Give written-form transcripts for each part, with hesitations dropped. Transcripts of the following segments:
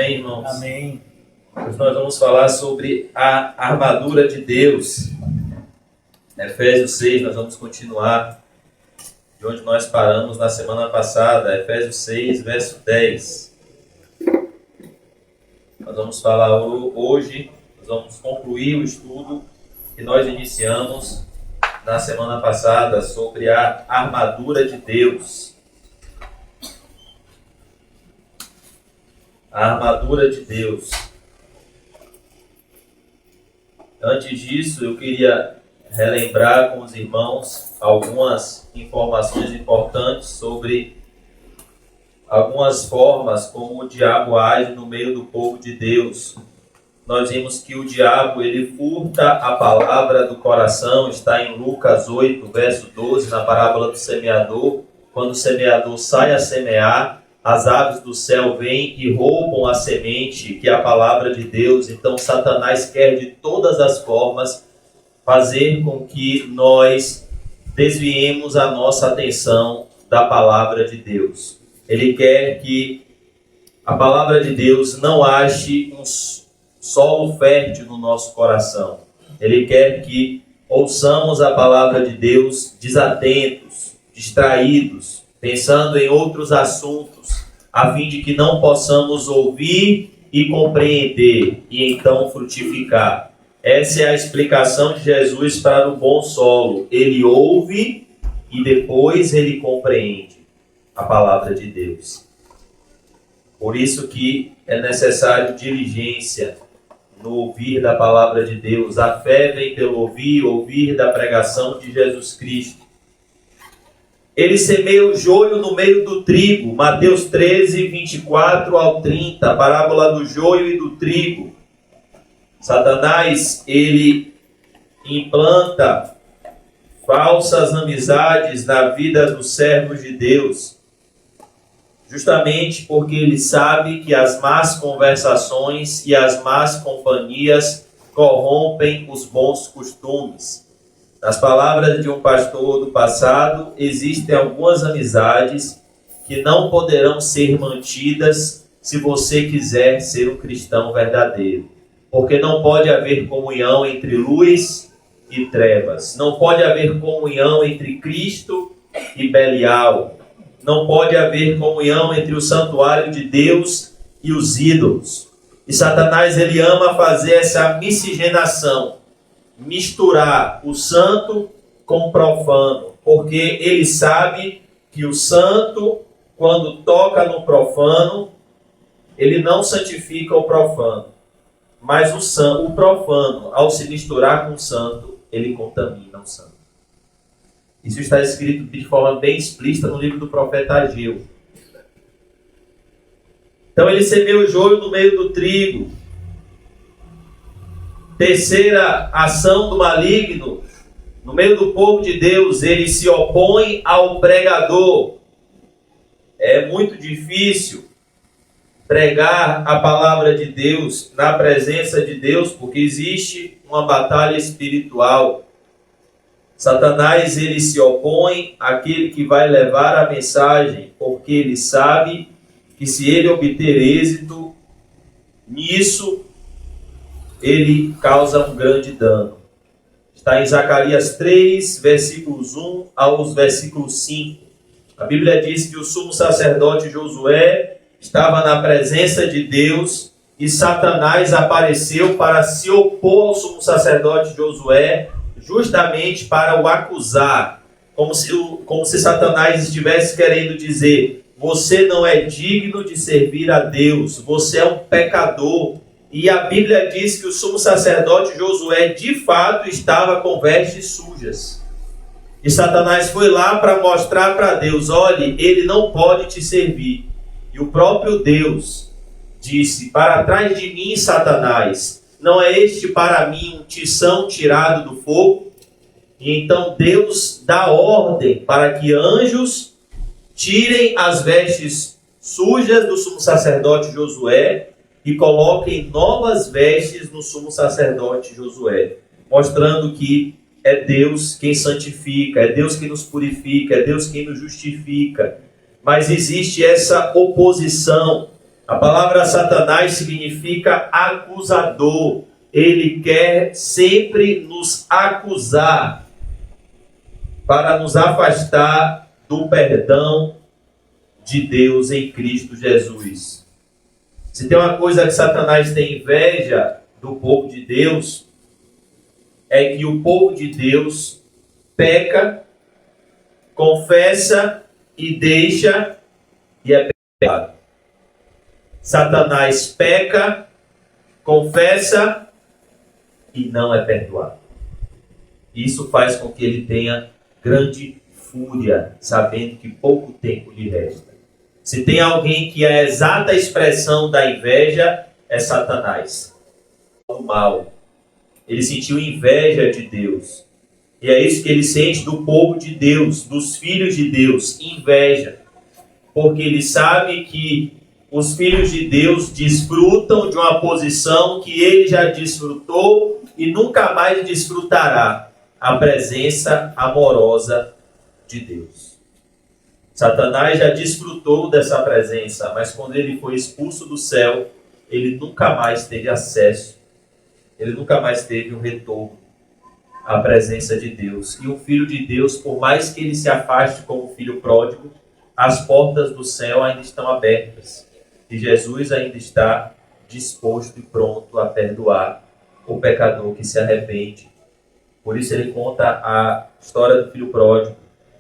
Amém, irmãos? Amém. Hoje nós vamos falar sobre a armadura de Deus. Efésios 6, nós vamos continuar de onde nós paramos na semana passada. Efésios 6, verso 10. Nós vamos falar hoje, nós vamos concluir o estudo que nós iniciamos na semana passada sobre a armadura de Deus. A armadura de Deus. Antes disso, eu queria relembrar com os irmãos algumas informações importantes sobre algumas formas como o diabo age no meio do povo de Deus. Nós vimos que o diabo, ele furta a palavra do coração, está em Lucas 8, verso 12, na parábola do semeador. Quando o semeador sai a semear, as aves do céu vêm e roubam a semente, que é a palavra de Deus. Então Satanás quer de todas as formas fazer com que nós desviemos a nossa atenção da palavra de Deus. Ele quer que a palavra de Deus não ache um solo fértil no nosso coração. Ele quer que ouçamos a palavra de Deus desatentos, distraídos, pensando em outros assuntos, a fim de que não possamos ouvir e compreender e então frutificar. Essa é a explicação de Jesus para o bom solo. Ele ouve e depois ele compreende a palavra de Deus. Por isso que é necessário diligência no ouvir da palavra de Deus. A fé vem pelo ouvir da pregação de Jesus Cristo. Ele semeia o joio no meio do trigo. Mateus 13, 24 ao 30, a parábola do joio e do trigo. Satanás, ele implanta falsas amizades na vida dos servos de Deus, justamente porque ele sabe que as más conversações e as más companhias corrompem os bons costumes. Nas palavras de um pastor do passado, existem algumas amizades que não poderão ser mantidas se você quiser ser um cristão verdadeiro. Porque não pode haver comunhão entre luz e trevas. Não pode haver comunhão entre Cristo e Belial. Não pode haver comunhão entre o santuário de Deus e os ídolos. E Satanás, ele ama fazer essa miscigenação, misturar o santo com o profano, porque ele sabe que o santo, quando toca no profano, ele não santifica o profano, mas o profano, ao se misturar com o santo, ele contamina o santo. Isso está escrito de forma bem explícita no livro do profeta Ageu. Então ele semeia o joio no meio do trigo. Terceira ação do maligno, no meio do povo de Deus, ele se opõe ao pregador. É muito difícil pregar a palavra de Deus na presença de Deus, porque existe uma batalha espiritual. Satanás, ele se opõe àquele que vai levar a mensagem, porque ele sabe que se ele obter êxito nisso, ele causa um grande dano. Está em Zacarias 3, versículos 1 aos versículos 5. A Bíblia diz que o sumo sacerdote Josué estava na presença de Deus e Satanás apareceu para se opor ao sumo sacerdote Josué, justamente para o acusar, como se Satanás estivesse querendo dizer: você não é digno de servir a Deus, você é um pecador. E a Bíblia diz que o sumo sacerdote Josué, de fato, estava com vestes sujas. E Satanás foi lá para mostrar para Deus: olhe, ele não pode te servir. E o próprio Deus disse: para trás de mim, Satanás, não é este para mim um tição tirado do fogo? E então Deus dá ordem para que anjos tirem as vestes sujas do sumo sacerdote Josué e coloquem novas vestes no sumo sacerdote Josué, mostrando que é Deus quem santifica, é Deus quem nos purifica, é Deus quem nos justifica. Mas existe essa oposição A palavra Satanás significa acusador. Ele quer sempre nos acusar para nos afastar do perdão de Deus em Cristo Jesus. Se tem uma coisa que Satanás tem inveja do povo de Deus, é que o povo de Deus peca, confessa e deixa e é perdoado. Satanás peca, confessa e não é perdoado. Isso faz com que ele tenha grande fúria, sabendo que pouco tempo lhe resta. Se tem alguém que é a exata expressão da inveja, é Satanás. O mal. Ele sentiu inveja de Deus. E é isso que ele sente do povo de Deus, dos filhos de Deus, inveja. Porque ele sabe que os filhos de Deus desfrutam de uma posição que ele já desfrutou e nunca mais desfrutará, a presença amorosa de Deus. Satanás já desfrutou dessa presença, mas quando ele foi expulso do céu, ele nunca mais teve acesso, ele nunca mais teve um retorno à presença de Deus. E o filho de Deus, por mais que ele se afaste como filho pródigo, as portas do céu ainda estão abertas. E Jesus ainda está disposto e pronto a perdoar o pecador que se arrepende. Por isso ele conta a história do filho pródigo.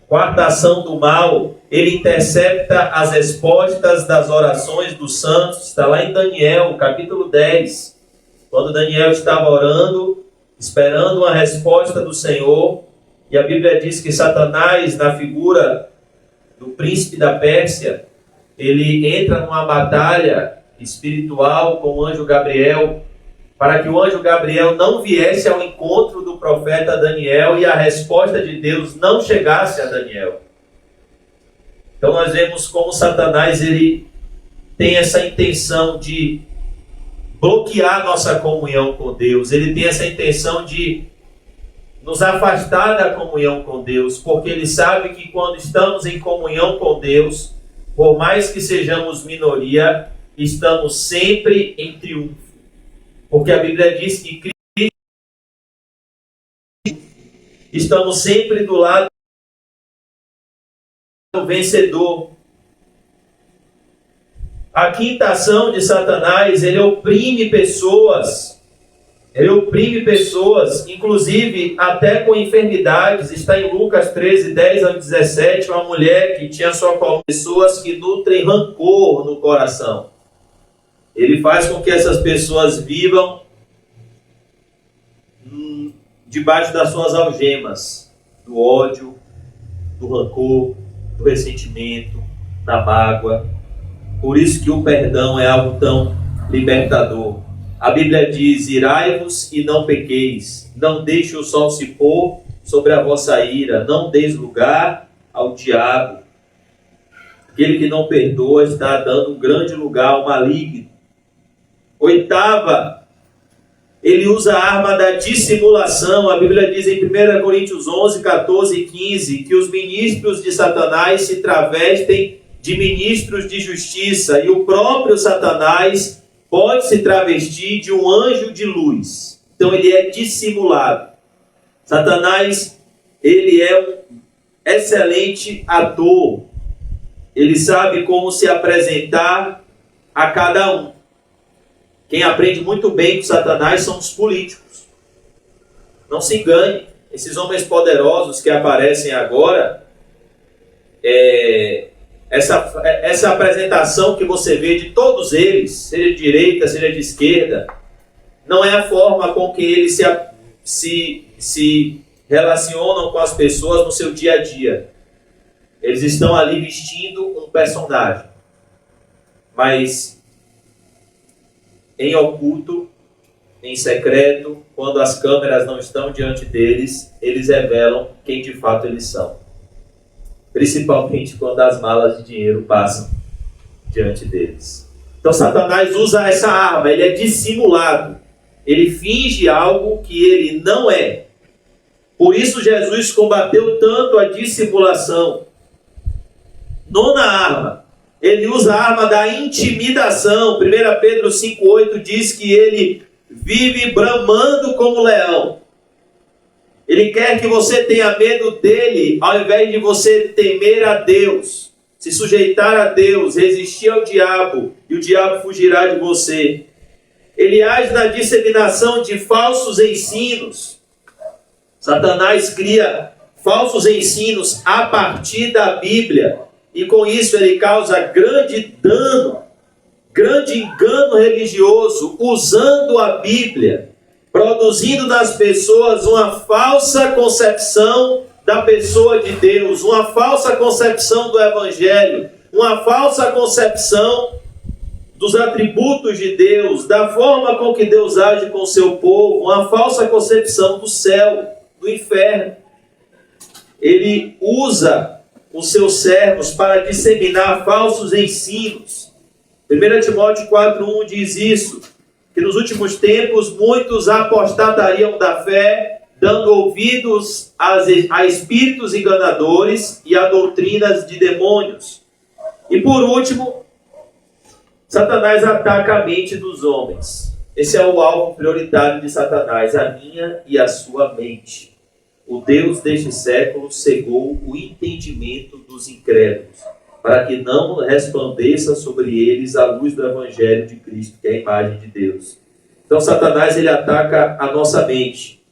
Quarta ação do mal, ele intercepta as respostas das orações dos santos. Está lá em Daniel, capítulo 10. Quando Daniel estava orando, esperando uma resposta do Senhor, e a Bíblia diz que Satanás, na figura do príncipe da Pérsia, ele entra numa batalha espiritual com o anjo Gabriel, para que o anjo Gabriel não viesse ao encontro do profeta Daniel e a resposta de Deus não chegasse a Daniel. Então nós vemos como Satanás ele tem essa intenção de bloquear nossa comunhão com Deus. Ele tem essa intenção de nos afastar da comunhão com Deus, porque ele sabe que quando estamos em comunhão com Deus, por mais que sejamos minoria, estamos sempre em triunfo. Porque a Bíblia diz que Cristo, estamos sempre do lado do vencedor. A quinta ação de Satanás, ele oprime pessoas. Ele oprime pessoas, inclusive até com enfermidades. Está em Lucas 13, 10 ao 17, uma mulher que tinha sua coluna, pessoas que nutrem rancor no coração. Ele faz com que essas pessoas vivam debaixo das suas algemas, do ódio, do rancor, do ressentimento, da mágoa. Por isso que o perdão é algo tão libertador. A Bíblia diz: irai-vos e não pequeis, não deixe o sol se pôr sobre a vossa ira, não deis lugar ao diabo. Aquele que não perdoa está dando um grande lugar ao maligno. Oitava, ele usa a arma da dissimulação. A Bíblia diz em 1 Coríntios 11, 14 e 15 que os ministros de Satanás se travestem de ministros de justiça, e o próprio Satanás pode se travestir de um anjo de luz. Então ele é dissimulado. Satanás, ele é um excelente ator. Ele sabe como se apresentar a cada um. Quem aprende muito bem com Satanás são os políticos. Não se engane, esses homens poderosos que aparecem agora, essa apresentação que você vê de todos eles, seja de direita, seja de esquerda, não é a forma com que eles se relacionam com as pessoas no seu dia a dia. Eles estão ali vestindo um personagem, mas em oculto, em secreto, quando as câmeras não estão diante deles, eles revelam quem de fato eles são. Principalmente quando as malas de dinheiro passam diante deles. Então Satanás usa essa arma, ele é dissimulado. Ele finge algo que ele não é. Por isso Jesus combateu tanto a dissimulação. Nona arma, Ele usa a arma da intimidação. 1 Pedro 5,8 diz que ele vive bramando como leão. Ele quer que você tenha medo dele, ao invés de você temer a Deus, se sujeitar a Deus, resistir ao diabo, e o diabo fugirá de você. Ele age na disseminação de falsos ensinos. Satanás cria falsos ensinos a partir da Bíblia, e com isso ele causa grande dano, grande engano religioso, usando a Bíblia, produzindo nas pessoas uma falsa concepção da pessoa de Deus, uma falsa concepção do Evangelho, uma falsa concepção dos atributos de Deus, da forma com que Deus age com o seu povo, uma falsa concepção do céu, do inferno. Ele usa os seus servos para disseminar falsos ensinos. 1 Timóteo 4,1 diz isso, que nos últimos tempos muitos apostatariam da fé, dando ouvidos a espíritos enganadores e a doutrinas de demônios. E por último, Satanás ataca a mente dos homens. Esse é o alvo prioritário de Satanás, a minha e a sua mente. O Deus deste século cegou o entendimento dos incrédulos, para que não resplandeça sobre eles a luz do Evangelho de Cristo, que é a imagem de Deus. Então Satanás, ele ataca a nossa mente.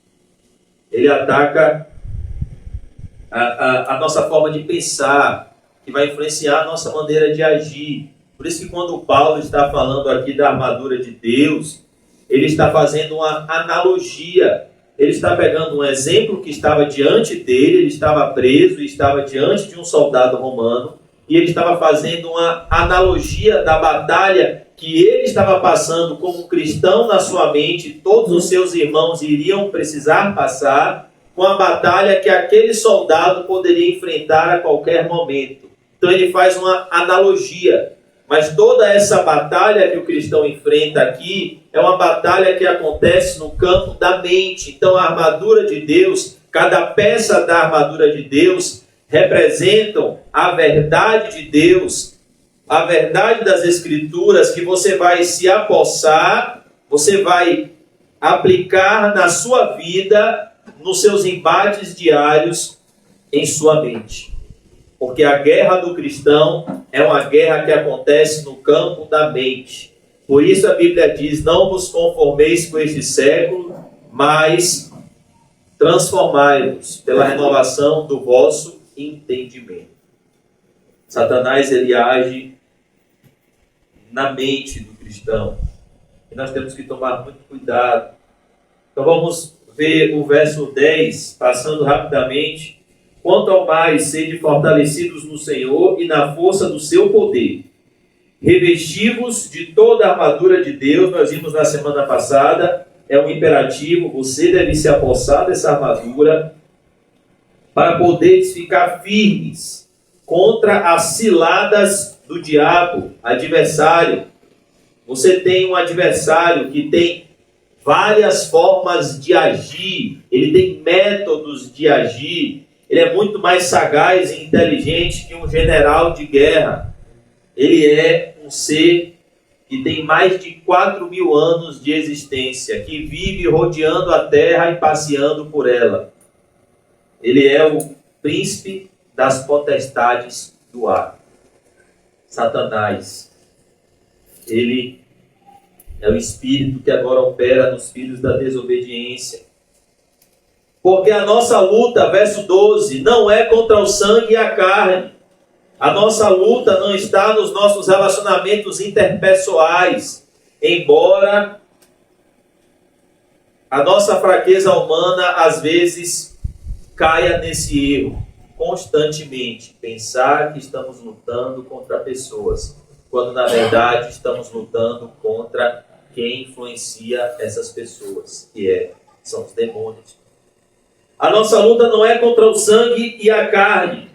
Ele ataca a nossa forma de pensar, que vai influenciar a nossa maneira de agir. Por isso que quando Paulo está falando aqui da armadura de Deus, ele está fazendo uma analogia. Ele está pegando um exemplo que estava diante dele, ele estava preso e estava diante de um soldado romano, e ele estava fazendo uma analogia da batalha que ele estava passando como um cristão na sua mente, todos os seus irmãos iriam precisar passar, com a batalha que aquele soldado poderia enfrentar a qualquer momento. Então ele faz uma analogia. Mas toda essa batalha que o cristão enfrenta aqui é uma batalha que acontece no campo da mente. Então a armadura de Deus, cada peça da armadura de Deus representam a verdade de Deus, a verdade das Escrituras, que você vai se apossar, você vai aplicar na sua vida, nos seus embates diários, em sua mente. Porque a guerra do cristão é uma guerra que acontece no campo da mente. Por isso a Bíblia diz, não vos conformeis com este século, mas transformai-vos pela renovação do vosso entendimento. Satanás, ele age na mente do cristão. E nós temos que tomar muito cuidado. Então vamos ver o verso 10, passando rapidamente. Quanto ao mais, sede fortalecidos no Senhor e na força do seu poder. Revesti-vos de toda a armadura de Deus. Nós vimos na semana passada, é um imperativo, você deve se apossar dessa armadura para poderes ficar firmes contra as ciladas do diabo, adversário. Você tem um adversário que tem várias formas de agir, ele tem métodos de agir. Ele é muito mais sagaz e inteligente que um general de guerra. Ele é um ser que tem mais de 4.000 anos de existência, que vive rodeando a terra e passeando por ela. Ele é o príncipe das potestades do ar. Satanás. Ele é o espírito que agora opera nos filhos da desobediência. Porque a nossa luta, verso 12, não é contra o sangue e a carne. A nossa luta não está nos nossos relacionamentos interpessoais. Embora a nossa fraqueza humana, às vezes, caia nesse erro. Constantemente, pensar que estamos lutando contra pessoas, quando na verdade estamos lutando contra quem influencia essas pessoas, que são os demônios. A nossa luta não é contra o sangue e a carne.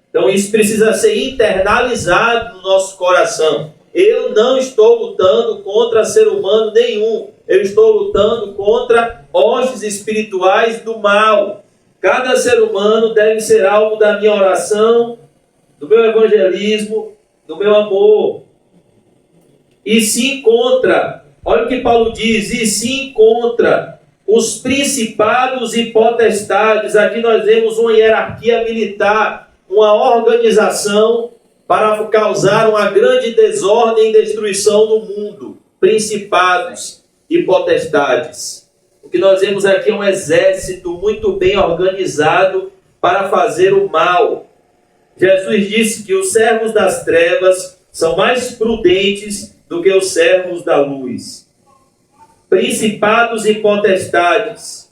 Então isso precisa ser internalizado no nosso coração. Eu não estou lutando contra ser humano nenhum. Eu estou lutando contra hostes espirituais do mal. Cada ser humano deve ser alvo da minha oração, do meu evangelismo, do meu amor. E se encontra, olha o que Paulo diz, e se encontra os principados e potestades. Aqui nós vemos uma hierarquia militar, uma organização para causar uma grande desordem e destruição no mundo. Principados e potestades. O que nós vemos aqui é um exército muito bem organizado para fazer o mal. Jesus disse que os servos das trevas são mais prudentes do que os servos da luz. Principados e potestades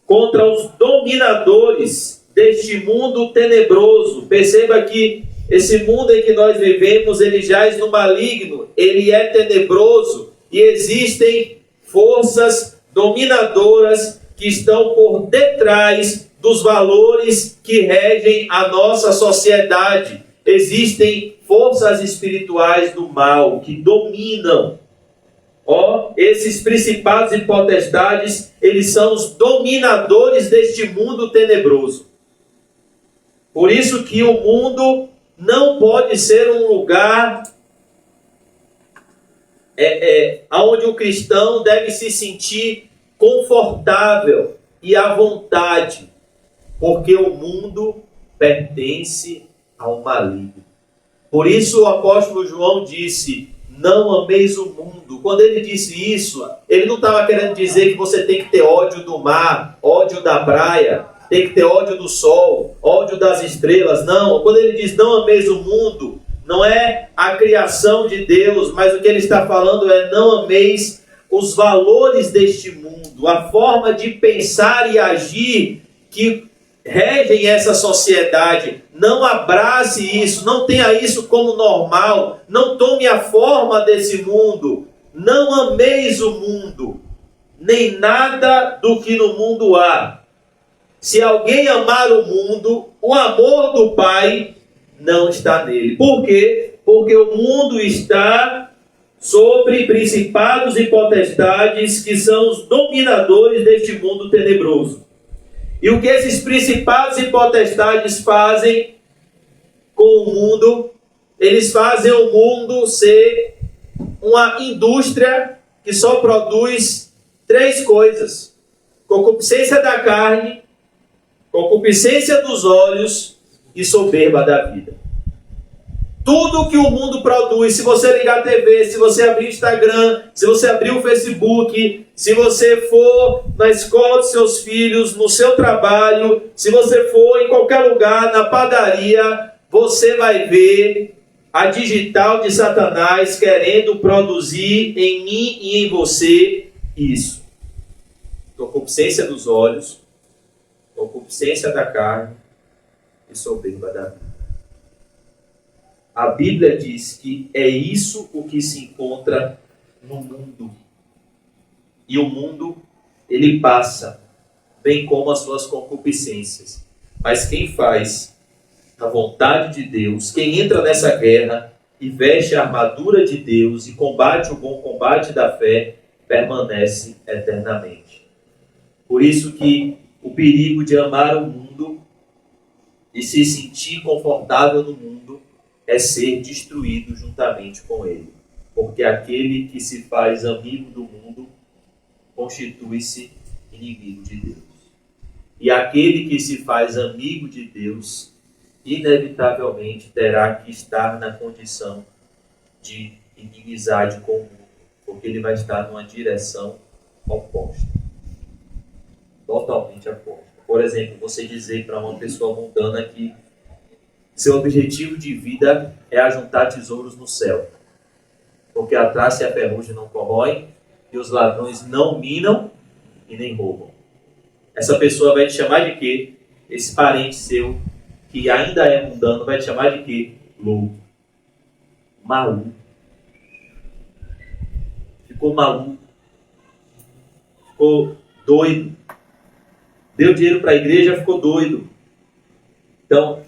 contra os dominadores deste mundo tenebroso. Perceba que esse mundo em que nós vivemos, ele jaz no maligno, ele é tenebroso e existem forças dominadoras que estão por detrás dos valores que regem a nossa sociedade. Existem forças espirituais do mal que dominam. Esses principados e potestades, eles são os dominadores deste mundo tenebroso. Por isso que o mundo não pode ser um lugar onde o cristão deve se sentir confortável e à vontade, porque o mundo pertence ao maligno. Por isso o apóstolo João disse: não ameis o mundo. Quando ele disse isso, ele não estava querendo dizer que você tem que ter ódio do mar, ódio da praia, tem que ter ódio do sol, ódio das estrelas. Não, quando ele diz não ameis o mundo, não é a criação de Deus, mas o que ele está falando é não ameis os valores deste mundo, a forma de pensar e agir que regem essa sociedade. Não abrace isso, não tenha isso como normal, não tome a forma desse mundo. Não ameis o mundo, nem nada do que no mundo há. Se alguém amar o mundo, o amor do Pai não está nele. Por quê? Porque o mundo está sobre principados e potestades, que são os dominadores deste mundo tenebroso. E o que esses principados e potestades fazem com o mundo? Eles fazem o mundo ser uma indústria que só produz 3 coisas: concupiscência da carne, concupiscência dos olhos e soberba da vida. Tudo que o mundo produz, se você ligar a TV, se você abrir o Instagram, se você abrir o Facebook, se você for na escola dos seus filhos, no seu trabalho, se você for em qualquer lugar, na padaria, você vai ver a digital de Satanás querendo produzir em mim e em você isso. Concupiscência dos olhos, concupiscência da carne e soberba da vida. A Bíblia diz que é isso o que se encontra no mundo. E o mundo, ele passa, bem como as suas concupiscências. Mas quem faz a vontade de Deus, quem entra nessa guerra e veste a armadura de Deus e combate o bom combate da fé, permanece eternamente. Por isso que o perigo de amar o mundo e se sentir confortável no mundo é ser destruído juntamente com ele. Porque aquele que se faz amigo do mundo constitui-se inimigo de Deus. E aquele que se faz amigo de Deus, inevitavelmente terá que estar na condição de inimizade com o mundo, porque ele vai estar numa direção oposta. Totalmente oposta. Por exemplo, você dizer para uma pessoa mundana que seu objetivo de vida é ajuntar tesouros no céu, porque a traça e a ferrugem não corroem, e os ladrões não minam e nem roubam. Essa pessoa vai te chamar de quê? Esse parente seu, que ainda é mundano, vai te chamar de quê? Louco. Maluco. Ficou maluco. Ficou doido. Deu dinheiro para a igreja, ficou doido. Então,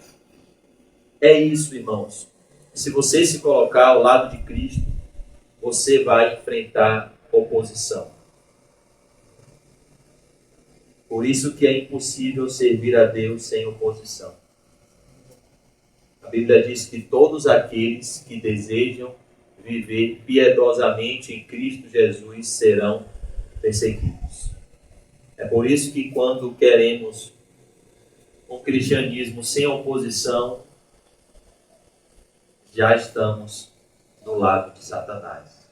é isso, irmãos. Se você se colocar ao lado de Cristo, você vai enfrentar oposição. Por isso que é impossível servir a Deus sem oposição. A Bíblia diz que todos aqueles que desejam viver piedosamente em Cristo Jesus serão perseguidos. É por isso que quando queremos um cristianismo sem oposição, já estamos do lado de Satanás,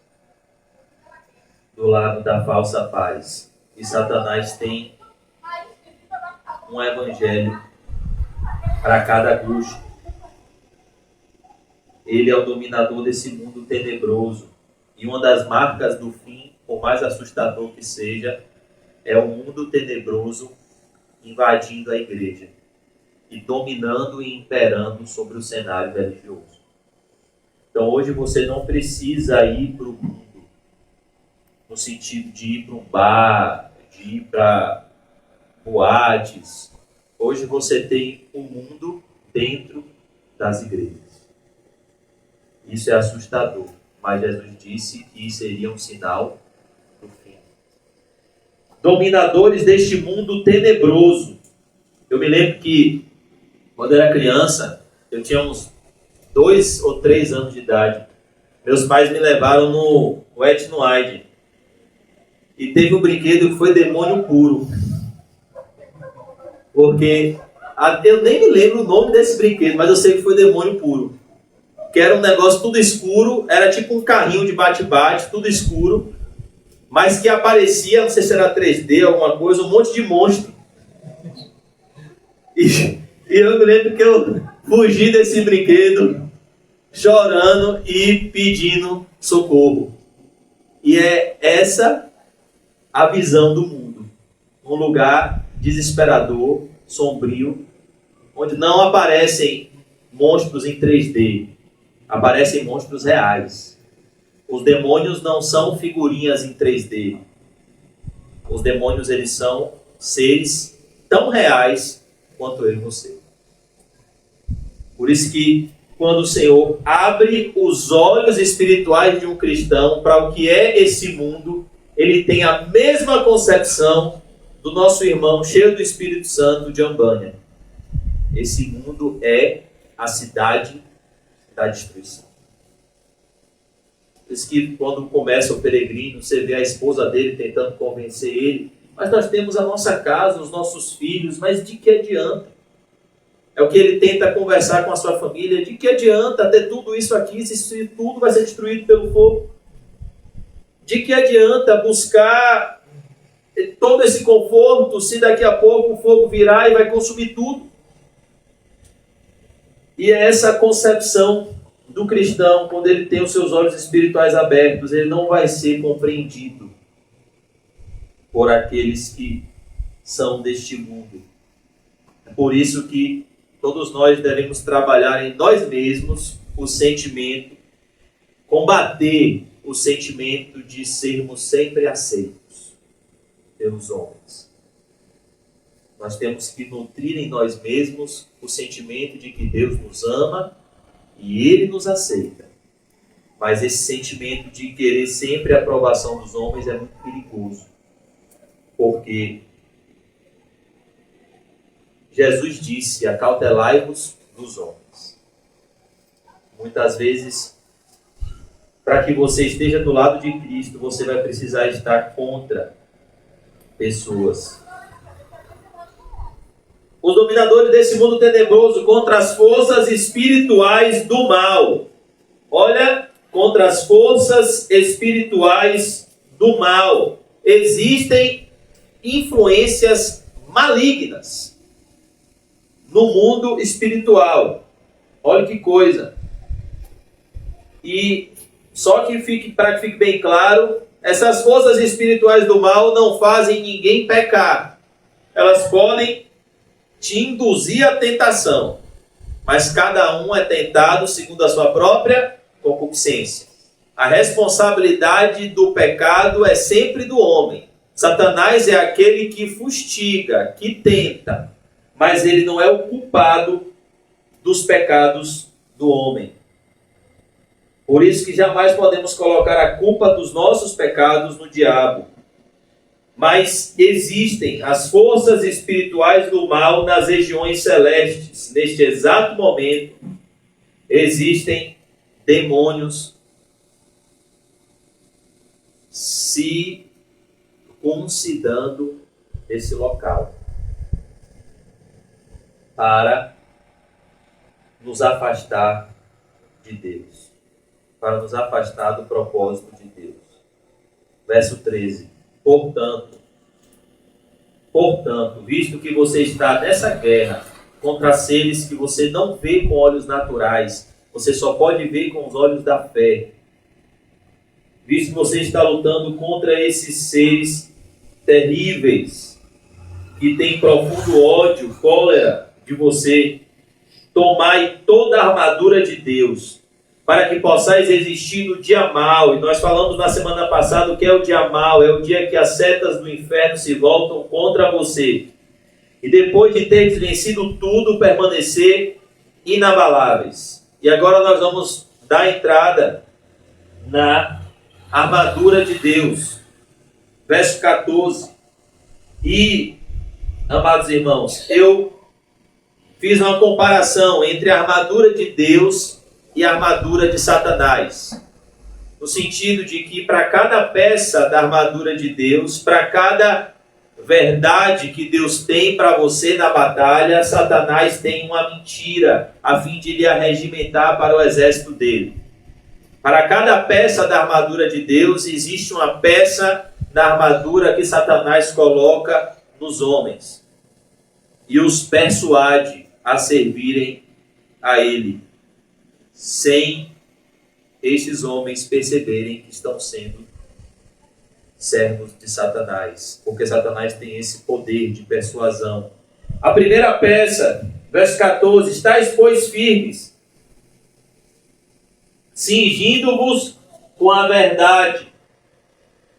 do lado da falsa paz. E Satanás tem um evangelho para cada gosto. Ele é o dominador desse mundo tenebroso. E uma das marcas do fim, por mais assustador que seja, é o mundo tenebroso invadindo a igreja e dominando e imperando sobre o cenário religioso. Então hoje você não precisa ir para o mundo no sentido de ir para um bar, de ir para boates. Hoje você tem o mundo dentro das igrejas. Isso é assustador, mas Jesus disse que seria um sinal do fim. Dominadores deste mundo tenebroso. Eu me lembro que, quando eu era criança, eu tinha uns 2 ou 3 anos de idade. Meus pais me levaram no Wet n Wild. E teve um brinquedo que foi demônio puro. Porque eu nem me lembro o nome desse brinquedo, mas eu sei que foi demônio puro. Que era um negócio tudo escuro, era tipo um carrinho de bate-bate, tudo escuro, mas que aparecia, não sei se era 3D, alguma coisa, um monte de monstro. E eu me lembro que eu fugi desse brinquedo, chorando e pedindo socorro. E é essa a visão do mundo. Um lugar desesperador, sombrio, onde não aparecem monstros em 3D. Aparecem monstros reais. Os demônios não são figurinhas em 3D. Os demônios, eles são seres tão reais quanto eu e você. Por isso que quando o Senhor abre os olhos espirituais de um cristão para o que é esse mundo, ele tem a mesma concepção do nosso irmão cheio do Espírito Santo de Ambânia. Esse mundo é a cidade da destruição. Por isso que quando começa o peregrino, você vê a esposa dele tentando convencer ele, mas nós temos a nossa casa, os nossos filhos, mas de que adianta? É o que ele tenta conversar com a sua família, de que adianta ter tudo isso aqui, se tudo vai ser destruído pelo fogo? De que adianta buscar todo esse conforto, se daqui a pouco o fogo virá e vai consumir tudo? E é essa concepção do cristão, quando ele tem os seus olhos espirituais abertos, ele não vai ser compreendido por aqueles que são deste mundo. É por isso que todos nós devemos trabalhar em nós mesmos o sentimento, combater o sentimento de sermos sempre aceitos pelos homens. Nós temos que nutrir em nós mesmos o sentimento de que Deus nos ama e Ele nos aceita. Mas esse sentimento de querer sempre a aprovação dos homens é muito perigoso. Porque Jesus disse: acautelai-vos dos homens. Muitas vezes, para que você esteja do lado de Cristo, você vai precisar estar contra pessoas. Os dominadores desse mundo tenebroso, contra as forças espirituais do mal. Olha, contra as forças espirituais do mal. Existem influências malignas no mundo espiritual. Olha que coisa. E só que para que fique bem claro, essas forças espirituais do mal não fazem ninguém pecar. Elas podem te induzir à tentação, mas cada um é tentado segundo a sua própria concupiscência. A responsabilidade do pecado é sempre do homem. Satanás é aquele que fustiga, que tenta, mas ele não é o culpado dos pecados do homem. Por isso que jamais podemos colocar a culpa dos nossos pecados no diabo. Mas existem as forças espirituais do mal nas regiões celestes, neste exato momento, existem demônios circuncidando esse local para nos afastar de Deus, para nos afastar do propósito de Deus. Verso 13. Portanto, visto que você está nessa guerra contra seres que você não vê com olhos naturais, você só pode ver com os olhos da fé. Visto que você está lutando contra esses seres terríveis, que têm profundo ódio, cólera de você, tomai toda a armadura de Deus, para que possais resistir no dia mau. E nós falamos na semana passada o que é o dia mau, é o dia que as setas do inferno se voltam contra você. E depois de teres vencido tudo, permanecer inabaláveis. E agora nós vamos dar entrada na armadura de Deus. Verso 14. E, amados irmãos, eu fiz uma comparação entre a armadura de Deus e a armadura de Satanás. No sentido de que para cada peça da armadura de Deus, para cada verdade que Deus tem para você na batalha, Satanás tem uma mentira a fim de lhe arregimentar para o exército dele. Para cada peça da armadura de Deus, existe uma peça da armadura que Satanás coloca nos homens e os persuade a servirem a ele, sem estes homens perceberem que estão sendo servos de Satanás, porque Satanás tem esse poder de persuasão. A primeira peça, verso 14: estáis, pois, firmes, cingindo-vos com a verdade.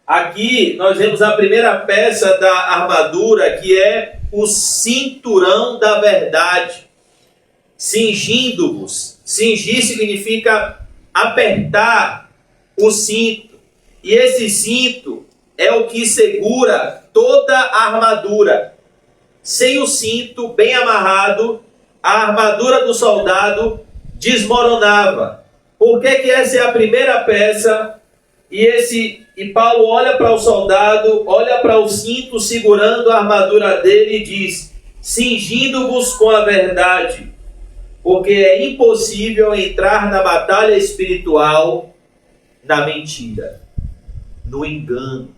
Aqui nós vemos a primeira peça da armadura, que é o cinturão da verdade. Cingindo-vos. Cingir significa apertar o cinto. E esse cinto é o que segura toda a armadura. Sem o cinto bem amarrado, a armadura do soldado desmoronava. Por que essa é a primeira peça? E Paulo olha para o soldado, olha para o cinto segurando a armadura dele e diz: cingindo-vos com a verdade, porque é impossível entrar na batalha espiritual na mentira, no engano,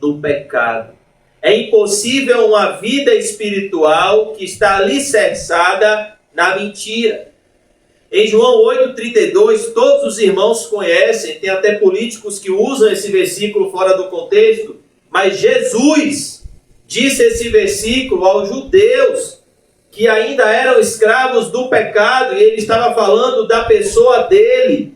no pecado. É impossível uma vida espiritual que está alicerçada na mentira. Em João 8,32, todos os irmãos conhecem, tem até políticos que usam esse versículo fora do contexto, mas Jesus disse esse versículo aos judeus que ainda eram escravos do pecado, e ele estava falando da pessoa dele,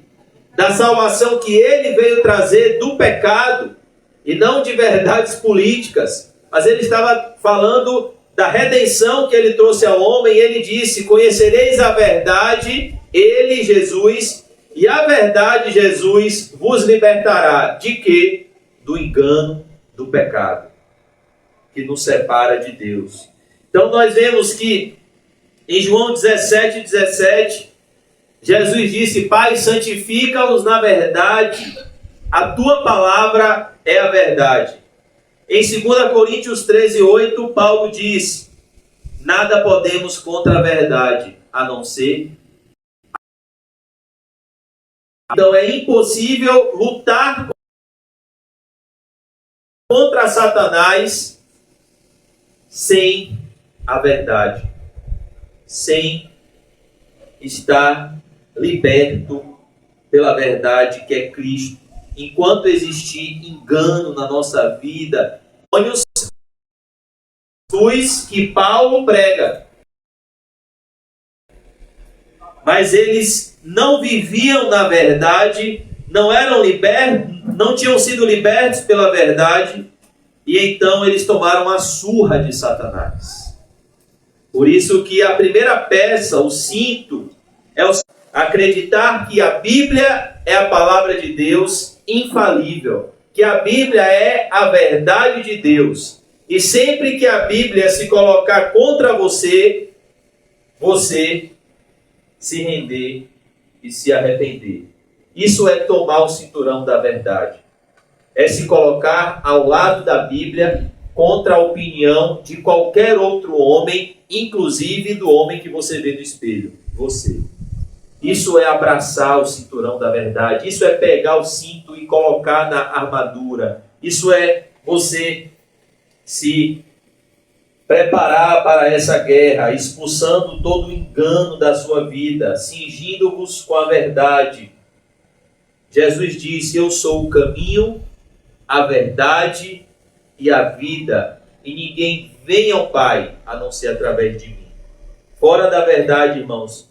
da salvação que ele veio trazer do pecado, e não de verdades políticas, mas ele estava falando da redenção que ele trouxe ao homem, e ele disse: conhecereis a verdade, ele, Jesus, e a verdade, Jesus, vos libertará. De quê? Do engano do pecado, que nos separa de Deus. Então nós vemos que em João 17:17, Jesus disse: Pai, santifica-os na verdade, a tua palavra é a verdade. Em 2 Coríntios 13:8, Paulo diz: nada podemos contra a verdade, a não ser. Então é impossível lutar contra Satanás sem a verdade, sem estar liberto pela verdade que é Cristo. Enquanto existir engano na nossa vida, os que Paulo prega, mas eles não viviam na verdade, não eram libertos, não tinham sido libertos pela verdade, e então eles tomaram a surra de Satanás. Por isso que a primeira peça, o cinto, é acreditar que a Bíblia é a palavra de Deus infalível, que a Bíblia é a verdade de Deus. E sempre que a Bíblia se colocar contra você, você se render e se arrepender. Isso é tomar o cinturão da verdade. É se colocar ao lado da Bíblia contra a opinião de qualquer outro homem, inclusive do homem que você vê no espelho, você. Isso é abraçar o cinturão da verdade. Isso é pegar o cinto e colocar na armadura. Isso é você se preparar para essa guerra, expulsando todo o engano da sua vida, cingindo-vos com a verdade. Jesus disse: eu sou o caminho, a verdade e a vida, e ninguém vem ao Pai a não ser através de mim. Fora da verdade, irmãos,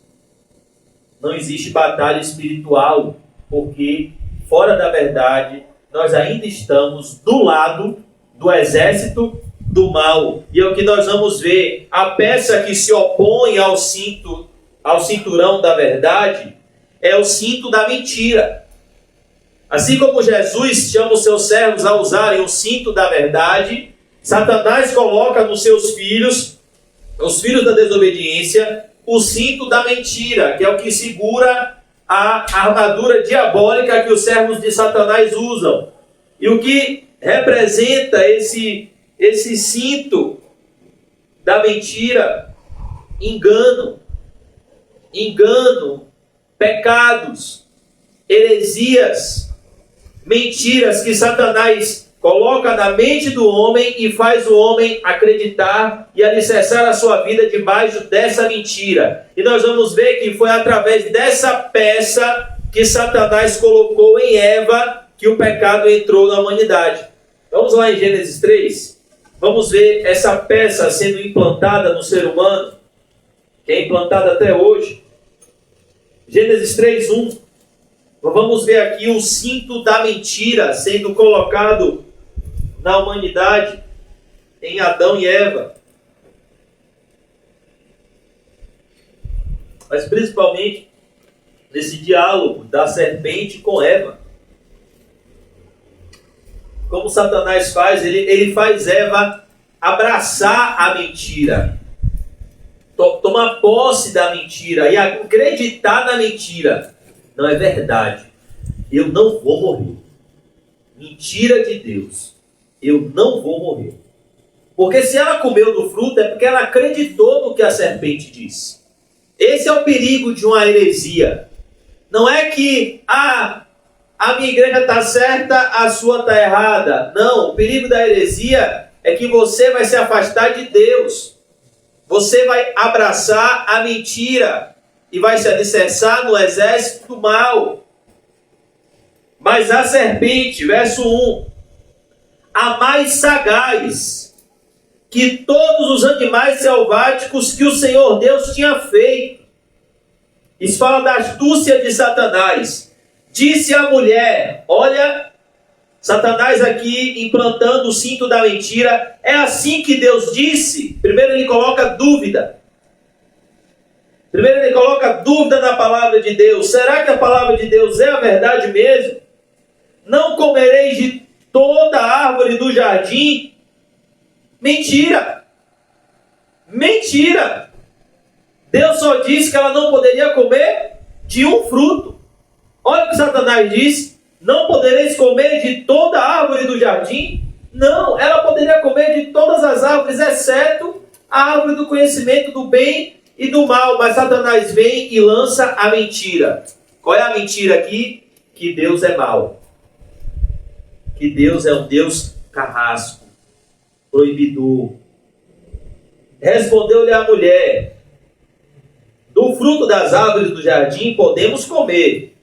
não existe batalha espiritual, porque fora da verdade nós ainda estamos do lado do exército do mal. E é o que nós vamos ver. A peça que se opõe ao cinturão da verdade é o cinto da mentira. Assim como Jesus chama os seus servos a usarem o cinto da verdade, Satanás coloca nos seus filhos, os filhos da desobediência, o cinto da mentira, que é o que segura a armadura diabólica que os servos de Satanás usam. E o que representa esse cinto da mentira? Engano, pecados, heresias, mentiras que Satanás coloca na mente do homem e faz o homem acreditar e alicerçar a sua vida debaixo dessa mentira. E nós vamos ver que foi através dessa peça que Satanás colocou em Eva que o pecado entrou na humanidade. Vamos lá em Gênesis 3. Vamos ver essa peça sendo implantada no ser humano, que é implantada até hoje. Gênesis 3:1. Vamos ver aqui o cinto da mentira sendo colocado na humanidade, em Adão e Eva. Mas principalmente nesse diálogo da serpente com Eva. Como Satanás faz, ele faz Eva abraçar a mentira, tomar posse da mentira e acreditar na mentira. Não é verdade. Eu não vou morrer. Mentira de Deus. Eu não vou morrer. Porque se ela comeu do fruto é porque ela acreditou no que a serpente disse. Esse é o perigo de uma heresia. Não é que a minha igreja está certa, a sua está errada. Não, o perigo da heresia é que você vai se afastar de Deus. Você vai abraçar a mentira e vai se alicerçar no exército do mal. Mas a serpente, verso 1, a mais sagaz que todos os animais selváticos que o Senhor Deus tinha feito. Isso fala da astúcia de Satanás. Disse a mulher, olha, Satanás aqui implantando o cinto da mentira. É assim que Deus disse? Primeiro ele coloca dúvida. Primeiro ele coloca dúvida na palavra de Deus. Será que a palavra de Deus é a verdade mesmo? Não comereis de toda a árvore do jardim? Mentira! Mentira! Deus só disse que ela não poderia comer de um fruto. Olha o que Satanás disse: não podereis comer de toda a árvore do jardim? Não, ela poderia comer de todas as árvores, exceto a árvore do conhecimento do bem e do mal. Mas Satanás vem e lança a mentira. Qual é a mentira aqui? Que Deus é mau. Que Deus é um Deus carrasco, proibidor. Respondeu-lhe a mulher: do fruto das árvores do jardim podemos comer,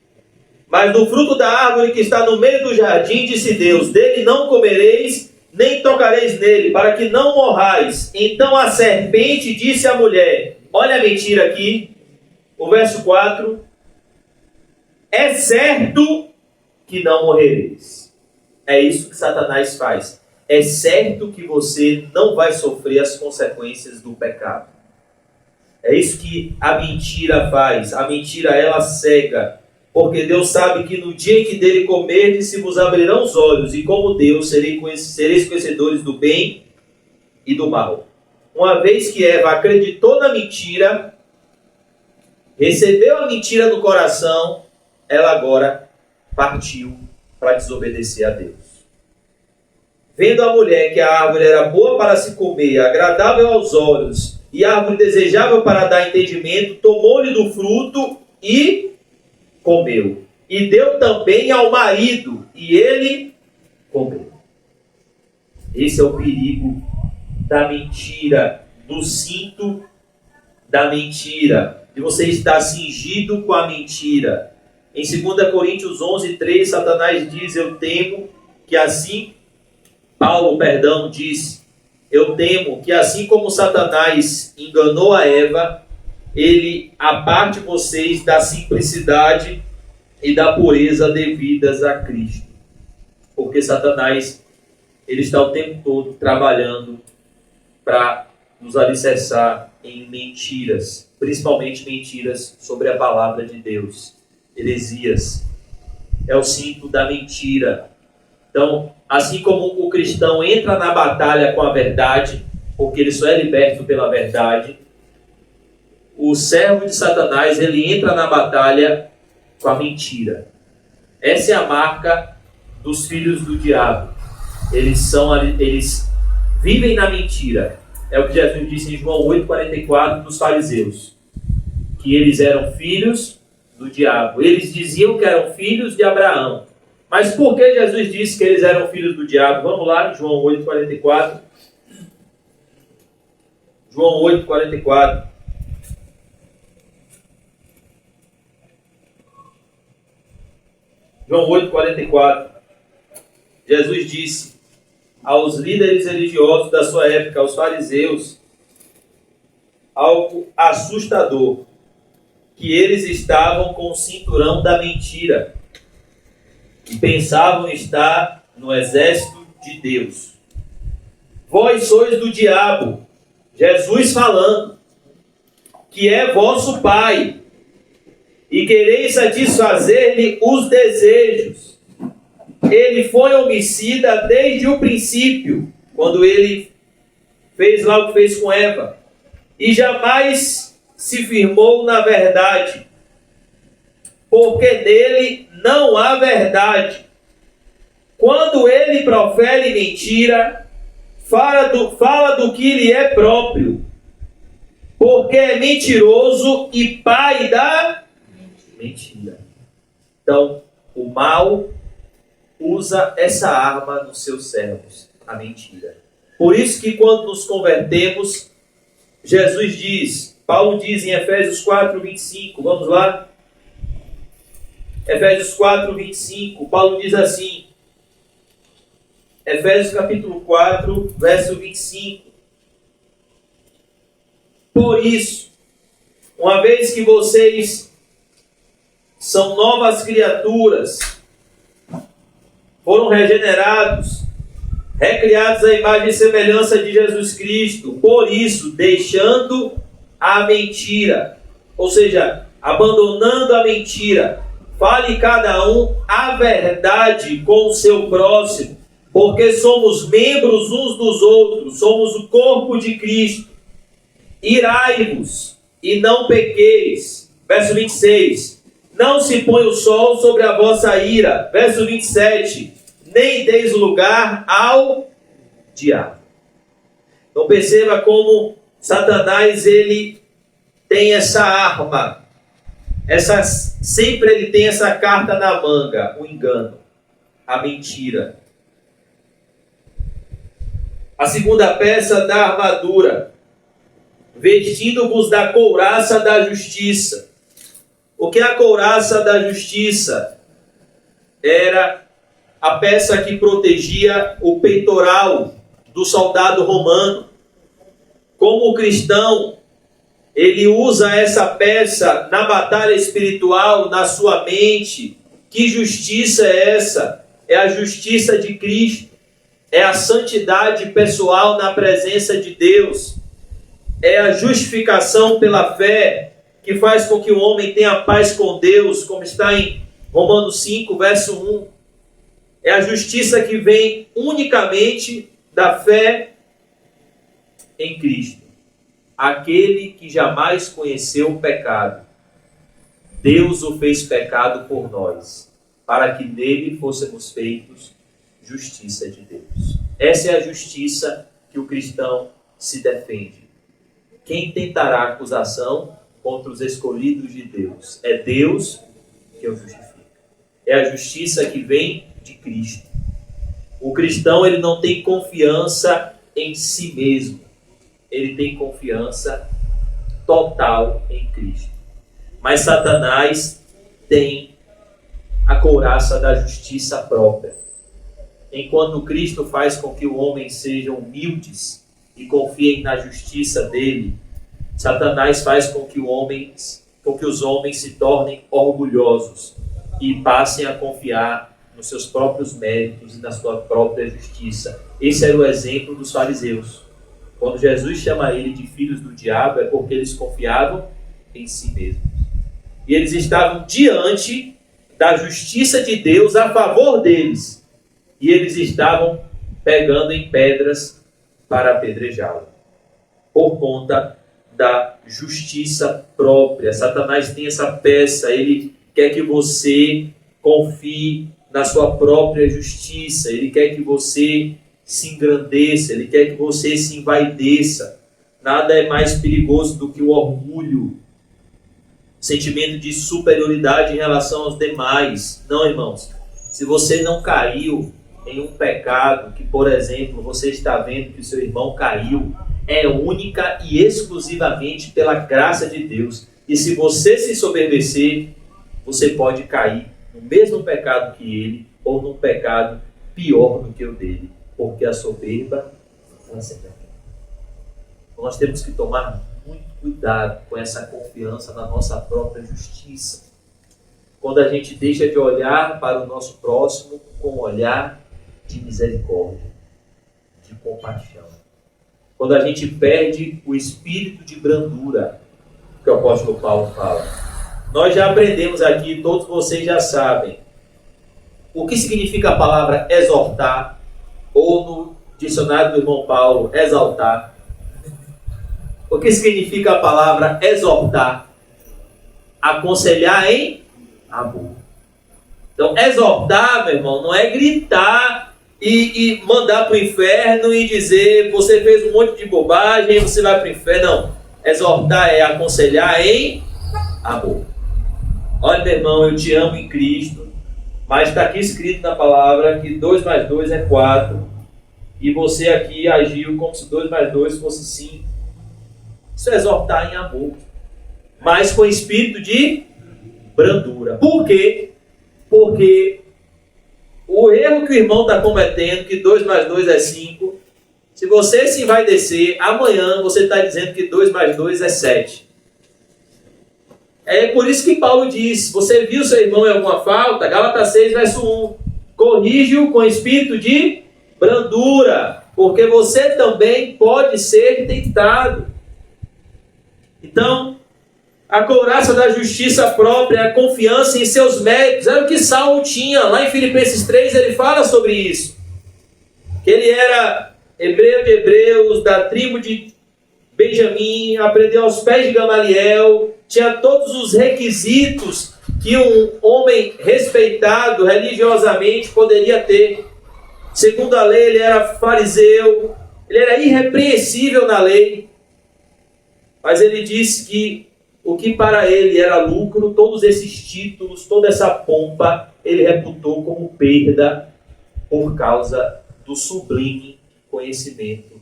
mas do fruto da árvore que está no meio do jardim, disse Deus, dele não comereis, nem tocareis nele, para que não morrais. Então a serpente disse à mulher, olha a mentira aqui, o verso 4, é certo que não morrereis. É isso que Satanás faz. É certo que você não vai sofrer as consequências do pecado. É isso que a mentira faz. A mentira, ela cega. Porque Deus sabe que no dia em que dele comerdes, se vos abrirão os olhos, e como Deus sereis conhecedores do bem e do mal. Uma vez que Eva acreditou na mentira, recebeu a mentira no coração, ela agora partiu para desobedecer a Deus. Vendo a mulher que a árvore era boa para se comer, agradável aos olhos, e a árvore desejável para dar entendimento, tomou-lhe do fruto e comeu. E deu também ao marido, e ele comeu. Esse é o perigo da mentira, do cinto da mentira, de você estar cingido com a mentira. Em 2 Coríntios 11:3, Satanás diz, Paulo disse, eu temo que assim como Satanás enganou a Eva, ele aparte vocês da simplicidade e da pureza devidas a Cristo. Porque Satanás, ele está o tempo todo trabalhando para nos alicerçar em mentiras, principalmente mentiras sobre a palavra de Deus. Heresias. É o cinto da mentira. Então, assim como o cristão entra na batalha com a verdade, porque ele só é liberto pela verdade, o servo de Satanás, ele entra na batalha com a mentira. Essa é a marca dos filhos do diabo. Eles vivem na mentira. É o que Jesus disse em João 8:44 dos fariseus, que eles eram filhos do diabo. Eles diziam que eram filhos de Abraão. Mas por que Jesus disse que eles eram filhos do diabo? Vamos lá, João 8:44. João 8:44. João 8:44. Jesus disse aos líderes religiosos da sua época, aos fariseus, algo assustador, que eles estavam com o cinturão da mentira e pensavam estar no exército de Deus. Vós sois do diabo, Jesus falando, que é vosso pai, e quereis satisfazer-lhe os desejos. Ele foi homicida desde o princípio, quando ele fez lá o que fez com Eva, e jamais se firmou na verdade, porque nele não há verdade. Quando ele profere mentira, fala do que lhe é próprio, porque é mentiroso e pai da mentira. Então, o mal usa essa arma nos seus servos, a mentira. Por isso que quando nos convertemos, Jesus diz, Paulo diz em Efésios 4:25, vamos lá? Efésios 4:25, Paulo diz assim, Efésios capítulo 4, verso 25. Por isso, uma vez que vocês são novas criaturas, foram regenerados, recriados à imagem e semelhança de Jesus Cristo, por isso, deixando a mentira, ou seja, abandonando a mentira, fale cada um a verdade com o seu próximo, porque somos membros uns dos outros, somos o corpo de Cristo. Irai-vos e não pequeis. Verso 26. Não se põe o sol sobre a vossa ira. Verso 27. Nem deis lugar ao diabo. Então perceba como Satanás, ele tem essa arma. Sempre ele tem essa carta na manga. O engano. A mentira. A segunda peça da armadura. Vestindo-vos da couraça da justiça. O que é a couraça da justiça? Era a peça que protegia o peitoral do soldado romano. Como o cristão, ele usa essa peça na batalha espiritual, na sua mente. Que justiça é essa? É a justiça de Cristo. É a santidade pessoal na presença de Deus. É a justificação pela fé, que faz com que o homem tenha paz com Deus, como está em Romanos 5, verso 1. É a justiça que vem unicamente da fé em Cristo. Aquele que jamais conheceu o pecado, Deus o fez pecado por nós, para que nele fôssemos feitos justiça de Deus. Essa é a justiça que o cristão se defende. Quem tentará acusação contra os escolhidos de Deus? É Deus que o justifica. É a justiça que vem de Cristo. O cristão, ele não tem confiança em si mesmo. Ele tem confiança total em Cristo. Mas Satanás tem a couraça da justiça própria. Enquanto Cristo faz com que os homens sejam humildes e confiem na justiça dele, Satanás faz com que os homens se tornem orgulhosos e passem a confiar nos seus próprios méritos e na sua própria justiça. Esse era o exemplo dos fariseus. Quando Jesus chama ele de filhos do diabo, é porque eles confiavam em si mesmos. E eles estavam diante da justiça de Deus a favor deles. E eles estavam pegando em pedras para apedrejá-lo. Por conta da justiça própria. Satanás tem essa peça, ele quer que você confie na sua própria justiça, ele quer que você se engrandeça, ele quer que você se envaideça. Nada é mais perigoso do que o orgulho, sentimento de superioridade em relação aos demais. Não, irmãos, se você não caiu em um pecado que, por exemplo, você está vendo que o seu irmão caiu, é única e exclusivamente pela graça de Deus. E se você se soberbecer, você pode cair no mesmo pecado que ele, ou num pecado pior do que o dele, porque a soberba ela sempre é. Nós temos que tomar muito cuidado com essa confiança na nossa própria justiça. Quando a gente deixa de olhar para o nosso próximo com um olhar de misericórdia, de compaixão. Quando a gente perde o espírito de brandura, que o apóstolo Paulo fala. Nós já aprendemos aqui, todos vocês já sabem, o que significa a palavra exortar, ou no dicionário do irmão Paulo, exaltar. O que significa a palavra exortar? Aconselhar em amor. Então, exortar, meu irmão, não é gritar e mandar para o inferno e dizer, você fez um monte de bobagem, você vai para o inferno. Não. Exortar é aconselhar em amor. Olha, meu irmão, eu te amo em Cristo, mas está aqui escrito na palavra que 2 mais 2 é 4, e você aqui agiu como se 2 mais 2 fosse 5. Isso é exortar em amor, mas com espírito de brandura. Por quê? Porque o erro que o irmão está cometendo, que 2 mais 2 é 5, se você se vai descer, amanhã você está dizendo que 2 mais 2 é 7. É por isso que Paulo diz, você viu seu irmão em alguma falta? Gálatas 6, verso 1. Corrige-o com espírito de brandura, porque você também pode ser tentado. Então, a couraça da justiça própria, a confiança em seus méritos, era o que Saulo tinha. Lá em Filipenses 3 ele fala sobre isso. Que ele era hebreu de hebreus, da tribo de Benjamim, aprendeu aos pés de Gamaliel, tinha todos os requisitos que um homem respeitado religiosamente poderia ter. Segundo a lei, ele era fariseu, ele era irrepreensível na lei. Mas ele disse que o que para ele era lucro, todos esses títulos, toda essa pompa, ele reputou como perda por causa do sublime conhecimento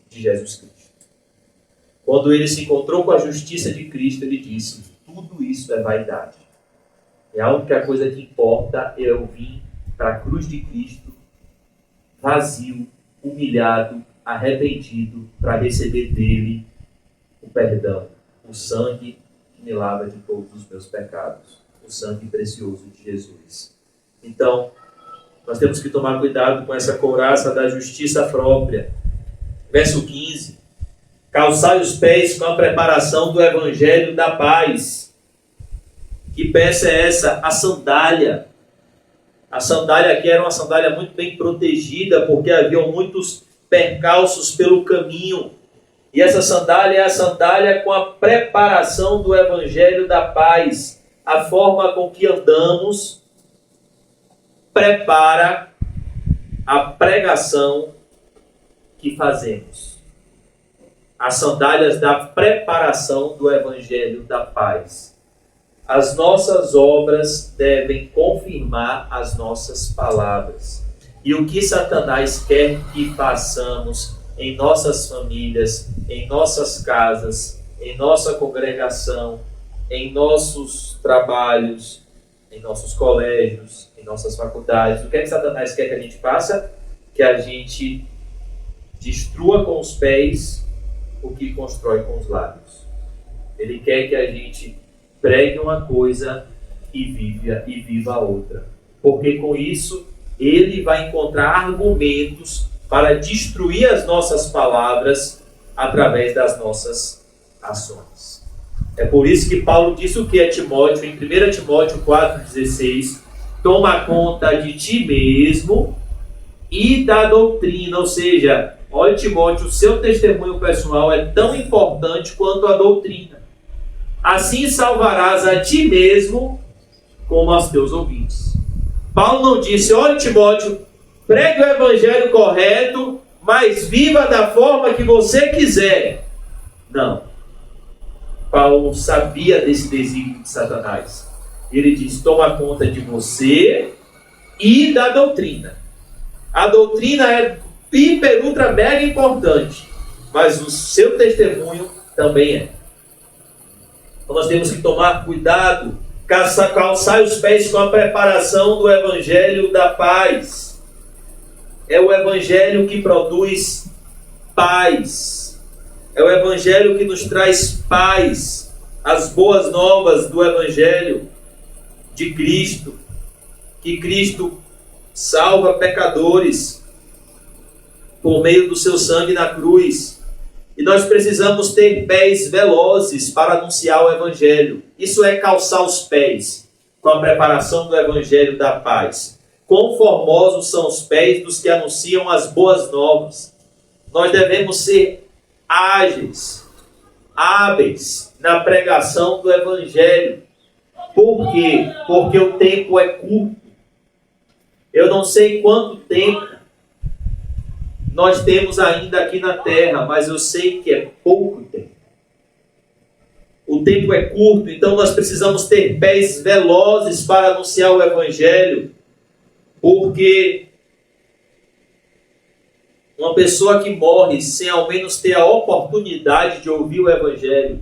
de Jesus Cristo. Quando ele se encontrou com a justiça de Cristo, ele disse, tudo isso é vaidade. E a única coisa que importa é eu vir para a cruz de Cristo, vazio, humilhado, arrependido, para receber dele o perdão, o sangue que me lava de todos os meus pecados, o sangue precioso de Jesus. Então, nós temos que tomar cuidado com essa couraça da justiça própria. Verso 15. Calçai os pés com a preparação do evangelho da paz. Que peça é essa? A sandália. A sandália aqui era uma sandália muito bem protegida, porque haviam muitos percalços pelo caminho. E essa sandália é a sandália com a preparação do evangelho da paz. a forma com que andamos prepara a pregação que fazemos. As sandálias da preparação do Evangelho da paz. As nossas obras devem confirmar as nossas palavras. E o que Satanás quer que façamos em nossas famílias, em nossas casas, em nossa congregação, em nossos trabalhos, em nossos colégios, em nossas faculdades. O que é que Satanás quer que a gente faça? Que a gente destrua com os pés o que constrói com os lábios. Ele quer que a gente pregue uma coisa e viva a outra. Porque com isso, ele vai encontrar argumentos para destruir as nossas palavras através das nossas ações. É por isso que Paulo disse o que é Timóteo, em 1 Timóteo 4,16, toma conta de ti mesmo e da doutrina. Ou seja, olha, Timóteo, o seu testemunho pessoal é tão importante quanto a doutrina. Assim salvarás a ti mesmo como aos teus ouvintes. Paulo não disse, olha, Timóteo, pregue o evangelho correto, mas viva da forma que você quiser. Não. Paulo sabia desse desígnio de Satanás. Ele diz, toma conta de você e da doutrina. A doutrina é hiper, ultra, mega importante, mas o seu testemunho também é. Então nós temos que tomar cuidado, calçar os pés com a preparação do Evangelho da paz. É o Evangelho que produz paz. É o Evangelho que nos traz paz. As boas novas do Evangelho de Cristo. Que Cristo salva pecadores por meio do seu sangue na cruz. E nós precisamos ter pés velozes para anunciar o Evangelho. Isso é calçar os pés com a preparação do Evangelho da paz. Quão formosos são os pés dos que anunciam as boas novas. Nós devemos ser ágeis, hábeis na pregação do Evangelho. Por quê? Porque o tempo é curto. Eu não sei quanto tempo nós temos ainda aqui na terra, mas eu sei que é pouco tempo. O tempo é curto, então nós precisamos ter pés velozes para anunciar o Evangelho, porque uma pessoa que morre sem ao menos ter a oportunidade de ouvir o Evangelho,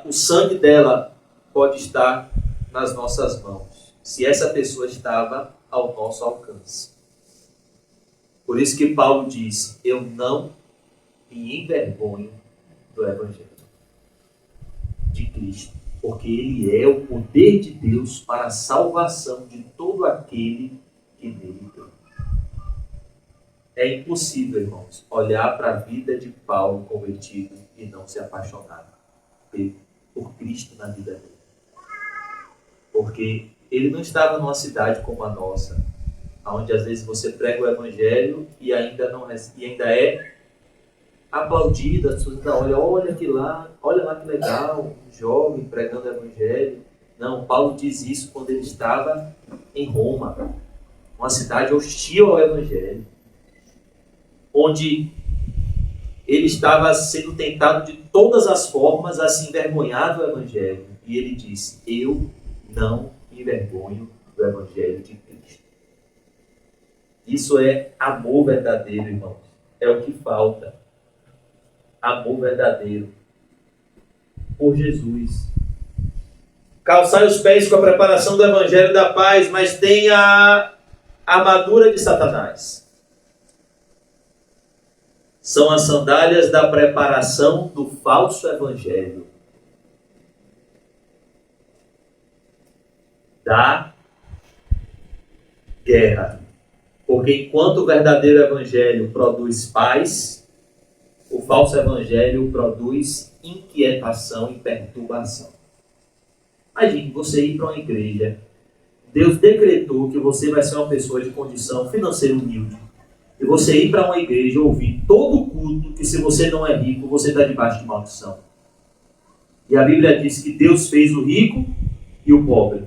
o sangue dela pode estar nas nossas mãos, se essa pessoa estava ao nosso alcance. Por isso que Paulo diz, eu não me envergonho do Evangelho de Cristo, porque ele é o poder de Deus para a salvação de todo aquele que nele crê. É impossível, irmãos, olhar para a vida de Paulo convertido e não se apaixonar por Cristo na vida dele. Porque ele não estava numa cidade como a nossa, onde às vezes você prega o Evangelho e ainda é aplaudido, as pessoas olha que lá, olha lá que legal, um jovem pregando o Evangelho. Não, Paulo diz isso quando ele estava em Roma, uma cidade hostil ao Evangelho, onde ele estava sendo tentado de todas as formas a se envergonhar do Evangelho. E ele disse, eu não me envergonho do Evangelho de Cristo. Isso é amor verdadeiro, irmãos. É o que falta. Amor verdadeiro por Jesus. Calçai os pés com a preparação do Evangelho da paz, mas tem a armadura de Satanás. São as sandálias da preparação do falso Evangelho. Da guerra. Porque enquanto o verdadeiro Evangelho produz paz, o falso Evangelho produz inquietação e perturbação. Imagine você ir para uma igreja, Deus decretou que você vai ser uma pessoa de condição financeira humilde, e você ir para uma igreja e ouvir todo o culto que se você não é rico, você está debaixo de maldição. E a Bíblia diz que Deus fez o rico e o pobre.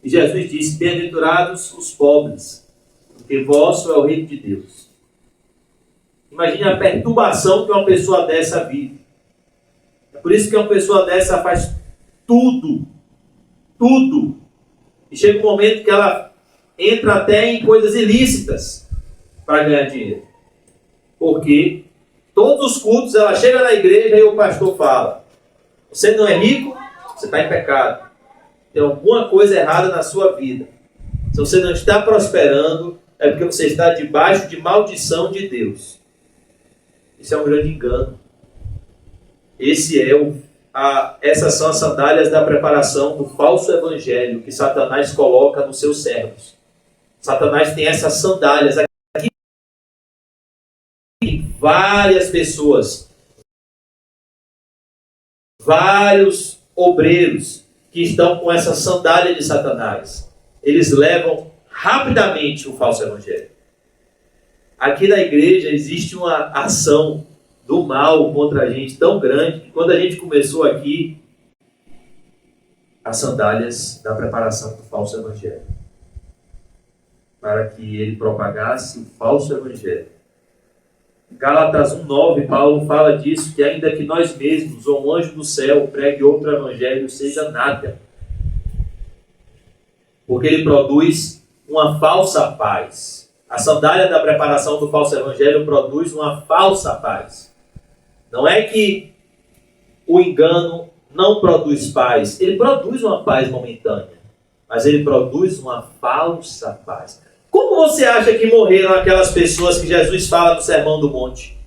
E Jesus disse: bem-aventurados os pobres, porque vosso é o reino de Deus. Imagine a perturbação que uma pessoa dessa vive. É por isso que uma pessoa dessa faz tudo. E chega um momento que ela entra até em coisas ilícitas para ganhar dinheiro. Porque todos os cultos, ela chega na igreja e o pastor fala: você não é rico, você está em pecado. Tem alguma coisa errada na sua vida. Se você não está prosperando, é porque você está debaixo de maldição de Deus. Isso é um grande engano. Essas são as sandálias da preparação do falso evangelho que Satanás coloca nos seus servos. Satanás tem essas sandálias aqui. Várias pessoas, vários obreiros que estão com essa sandália de Satanás. Eles levam rapidamente o falso evangelho. Aqui na igreja existe uma ação do mal contra a gente tão grande que quando a gente começou aqui, as sandálias da preparação do falso evangelho, para que ele propagasse o falso evangelho. Gálatas 1:9, Paulo fala disso, que ainda que nós mesmos, ou um anjo do céu, pregue outro evangelho, seja nada. Porque ele produz uma falsa paz. A sandália da preparação do falso evangelho produz uma falsa paz. Não é que o engano não produz paz. Ele produz uma paz momentânea. Mas ele produz uma falsa paz. Como você acha que morreram aquelas pessoas que Jesus fala no Sermão do Monte?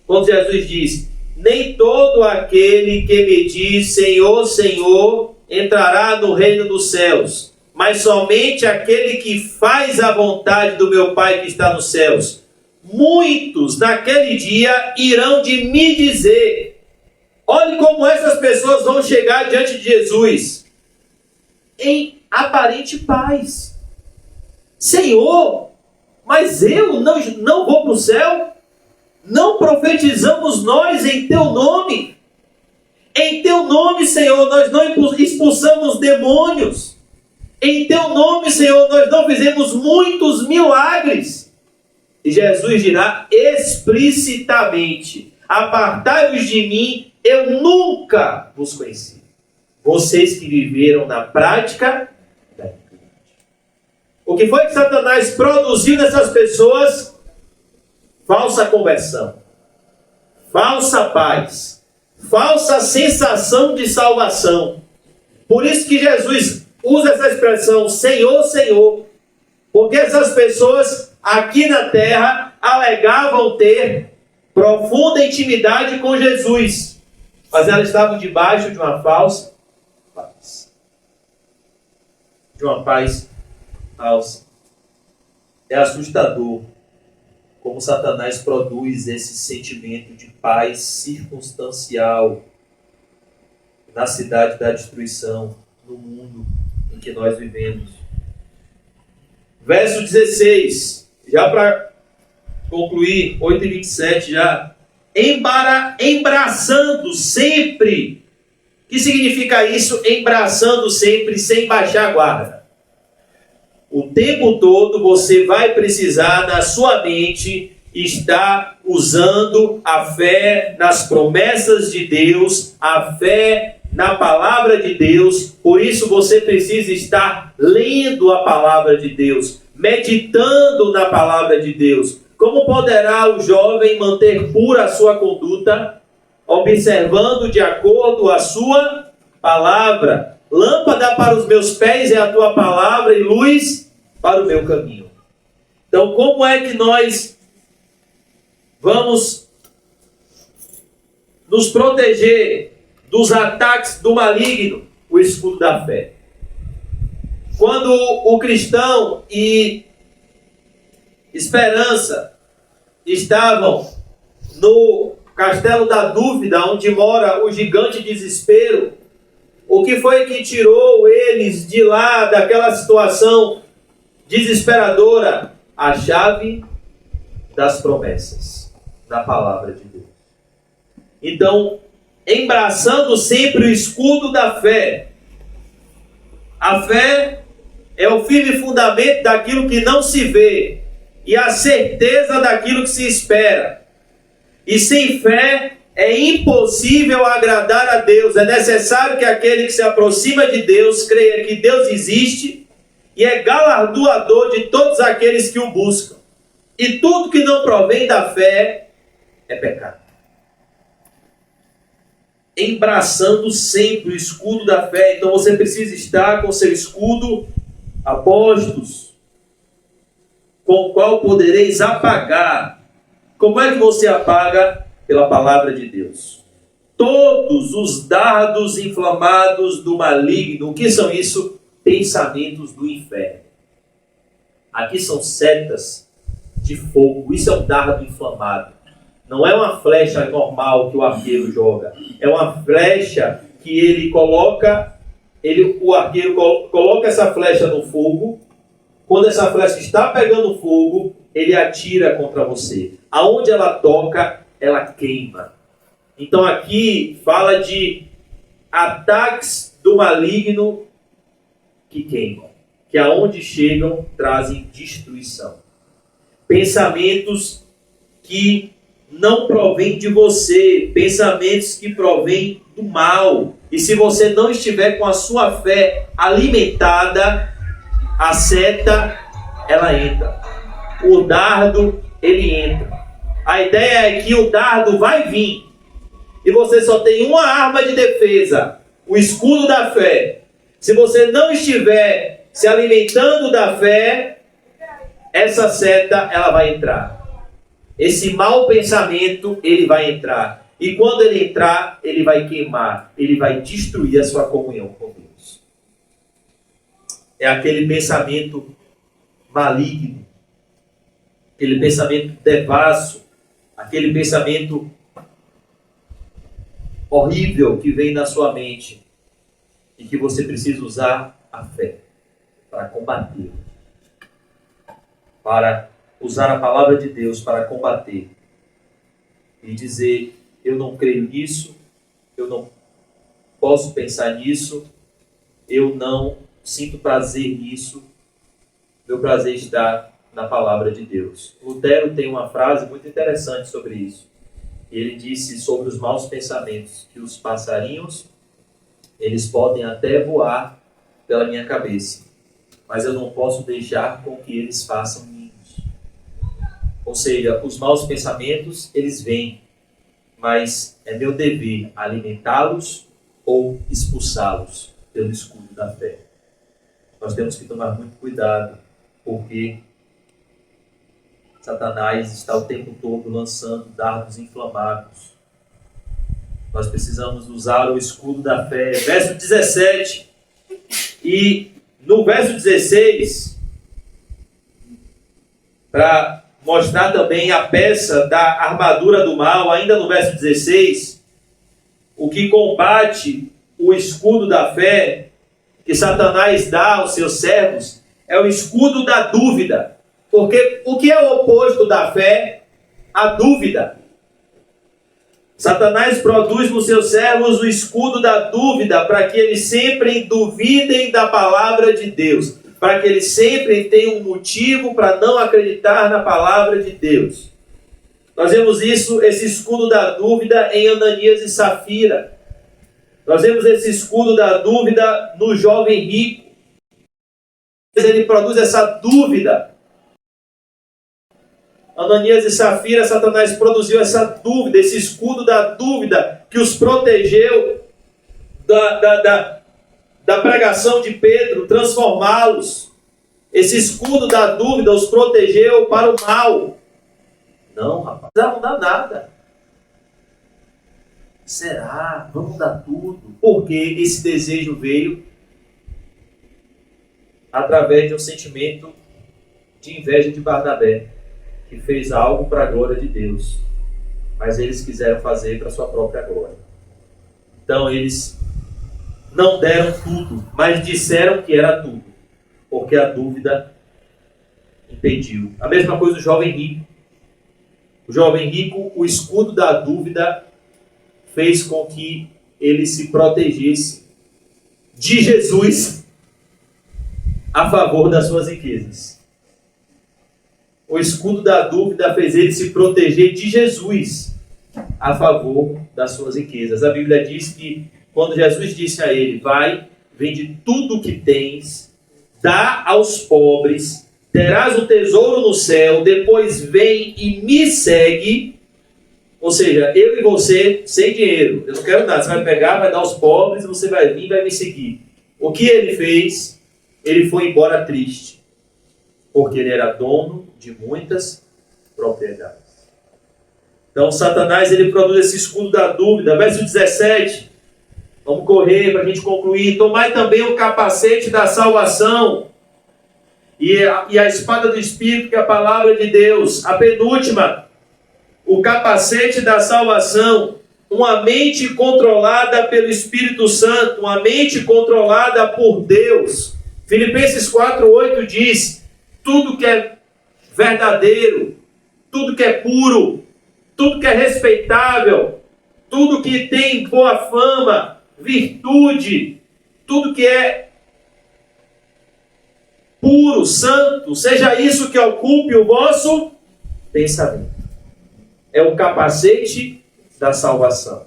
Quando Jesus diz: nem todo aquele que me diz Senhor, Senhor, entrará no reino dos céus, mas somente aquele que faz a vontade do meu Pai que está nos céus. Muitos naquele dia irão de me dizer. Olhe como essas pessoas vão chegar diante de Jesus em aparente paz. Senhor, mas eu não vou para o céu? Não profetizamos nós em teu nome? Em teu nome, Senhor, nós não expulsamos demônios. Em teu nome, Senhor, nós não fizemos muitos milagres. E Jesus dirá explicitamente: apartai-vos de mim, eu nunca vos conheci. Vocês que viveram na prática da iniquidade. O que foi que Satanás produziu nessas pessoas? Falsa conversão, falsa paz, falsa sensação de salvação. Por isso que Jesus usa essa expressão Senhor, Senhor, porque essas pessoas aqui na terra alegavam ter profunda intimidade com Jesus, mas elas estavam debaixo de uma falsa paz. De uma paz falsa. É assustador como Satanás produz esse sentimento de paz circunstancial na cidade da destruição, no mundo em que nós vivemos. Verso 16, já para concluir, 8:27 já. Embraçando sempre. O que significa isso? Embraçando sempre, sem baixar a guarda. O tempo todo você vai precisar, na sua mente, estar usando a fé nas promessas de Deus, a fé na palavra de Deus. Por isso você precisa estar lendo a palavra de Deus, meditando na palavra de Deus. Como poderá o jovem manter pura a sua conduta? Observando de acordo a sua palavra. Lâmpada para os meus pés é a tua palavra e luz para o meu caminho. Então, como é que nós vamos nos proteger dos ataques do maligno? O escudo da fé. Quando o cristão e Esperança estavam no castelo da dúvida, onde mora o gigante desespero, o que foi que tirou eles de lá, daquela situação desesperadora? A chave das promessas da palavra de Deus. Então, embraçando sempre o escudo da fé. A fé é o firme fundamento daquilo que não se vê e a certeza daquilo que se espera. E sem fé é impossível agradar a Deus. É necessário que aquele que se aproxima de Deus creia que Deus existe e é galardoador de todos aqueles que o buscam. E tudo que não provém da fé é pecado. Embraçando sempre o escudo da fé. Então você precisa estar com seu escudo a postos, com o qual podereis apagar. Como é que você apaga? Pela palavra de Deus. Todos os dardos inflamados do maligno. O que são isso? Pensamentos do inferno. Aqui são setas de fogo. Isso é um dardo inflamado. Não é uma flecha normal que o arqueiro joga. É uma flecha que ele coloca, o arqueiro coloca essa flecha no fogo. Quando essa flecha está pegando fogo, ele atira contra você. Aonde ela toca, ela queima. Então aqui fala de ataques do maligno que queimam. Que aonde chegam, trazem destruição. Pensamentos que não provém de você, pensamentos que provêm do mal. E se você não estiver com a sua fé alimentada, a seta, ela entra. O dardo, ele entra. A ideia é que o dardo vai vir. E você só tem uma arma de defesa, o escudo da fé. Se você não estiver se alimentando da fé, essa seta, ela vai entrar. Esse mau pensamento, ele vai entrar. E quando ele entrar, ele vai queimar. Ele vai destruir a sua comunhão com Deus. É aquele pensamento maligno. Aquele pensamento devasso. Aquele pensamento horrível que vem na sua mente. E que você precisa usar a fé para combater. Para usar a palavra de Deus para combater e dizer, eu não creio nisso, eu não posso pensar nisso, eu não sinto prazer nisso, meu prazer está na palavra de Deus. Lutero tem uma frase muito interessante sobre isso. Ele disse sobre os maus pensamentos, que os passarinhos, eles podem até voar pela minha cabeça, mas eu não posso deixar com que eles façam ninhos. Ou seja, os maus pensamentos, eles vêm, mas é meu dever alimentá-los ou expulsá-los pelo escudo da fé. Nós temos que tomar muito cuidado, porque Satanás está o tempo todo lançando dardos inflamados. Nós precisamos usar o escudo da fé. Verso 17 e no verso 16, para mostrar também a peça da armadura do mal, ainda no verso 16, o que combate o escudo da fé que Satanás dá aos seus servos é o escudo da dúvida. Porque o que é o oposto da fé? A dúvida. Satanás produz nos seus servos o escudo da dúvida para que eles sempre duvidem da palavra de Deus. Para que eles sempre tenham um motivo para não acreditar na palavra de Deus. Nós vemos isso, esse escudo da dúvida em Ananias e Safira. Nós vemos esse escudo da dúvida no jovem rico. Ele produz essa dúvida. Ananias e Safira, Satanás produziu essa dúvida, esse escudo da dúvida que os protegeu da pregação de Pedro, transformá-los. Esse escudo da dúvida os protegeu para o mal. Não, rapaz, não dá nada. Será? Vamos dar tudo? Porque esse desejo veio através de um sentimento de inveja de Barnabé, que fez algo para a glória de Deus, mas eles quiseram fazer para a sua própria glória. Então eles não deram tudo, mas disseram que era tudo, porque a dúvida impediu. A mesma coisa o jovem rico. O jovem rico, o escudo da dúvida fez com que ele se protegesse de Jesus a favor das suas riquezas. O escudo da dúvida fez ele se proteger de Jesus a favor das suas riquezas. A Bíblia diz que quando Jesus disse a ele: vai, vende tudo o que tens, dá aos pobres, terás o tesouro no céu, depois vem e me segue. Ou seja, eu e você sem dinheiro, eu não quero nada, você vai pegar, vai dar aos pobres, você vai vir e vai me seguir. O que ele fez? Ele foi embora triste, porque ele era dono de muitas propriedades. Então Satanás, ele produz esse escudo da dúvida. Verso 17, vamos correr para a gente concluir. Tomai também o capacete da salvação e a espada do Espírito, que é a palavra de Deus. A penúltima, o capacete da salvação, uma mente controlada pelo Espírito Santo, uma mente controlada por Deus. Filipenses 4:8 diz: tudo que é verdadeiro, tudo que é puro, tudo que é respeitável, tudo que tem boa fama, virtude, tudo que é puro, santo, seja isso que ocupe o vosso pensamento. É o capacete da salvação.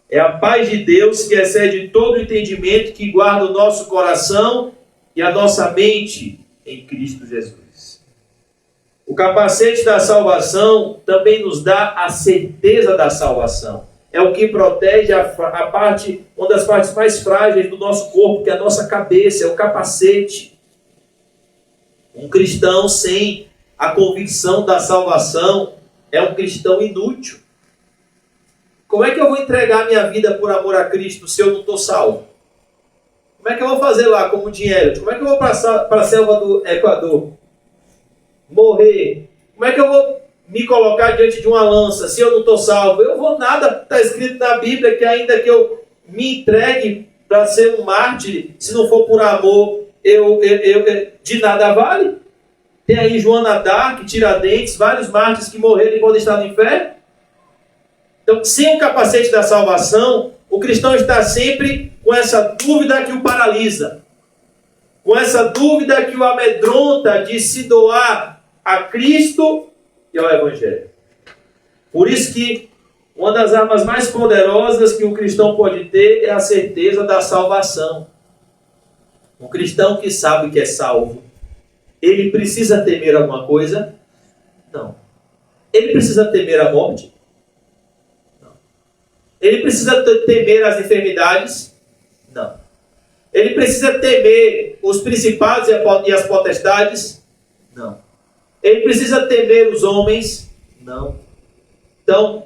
É a paz de Deus que excede todo entendimento, que guarda o nosso coração e a nossa mente em Cristo Jesus. O capacete da salvação também nos dá a certeza da salvação. É o que protege uma das partes mais frágeis do nosso corpo, que é a nossa cabeça, é o capacete. Um cristão sem a convicção da salvação é um cristão inútil. Como é que eu vou entregar minha vida por amor a Cristo se eu não estou salvo? Como é que eu vou fazer lá como dinheiro? Como é que eu vou para a selva do Equador? Morrer? Como é que eu vou me colocar diante de uma lança se eu não estou salvo? Eu vou nada, está escrito na Bíblia que ainda que eu me entregue para ser um mártir, se não for por amor, eu de nada vale. Tem aí Joana d'Arc, Tiradentes, vários mártires que morreram e podem estar no inferno. Então, sem o capacete da salvação, o cristão está sempre com essa dúvida que o paralisa, com essa dúvida que o amedronta de se doar a Cristo e ao Evangelho. Por isso que uma das armas mais poderosas que o cristão pode ter é a certeza da salvação. Um cristão que sabe que é salvo, ele precisa temer alguma coisa? Não. Ele precisa temer a morte? Não. Ele precisa temer as enfermidades? Não. Ele precisa temer os principados e as potestades? Não. Ele precisa temer os homens? Não. Então,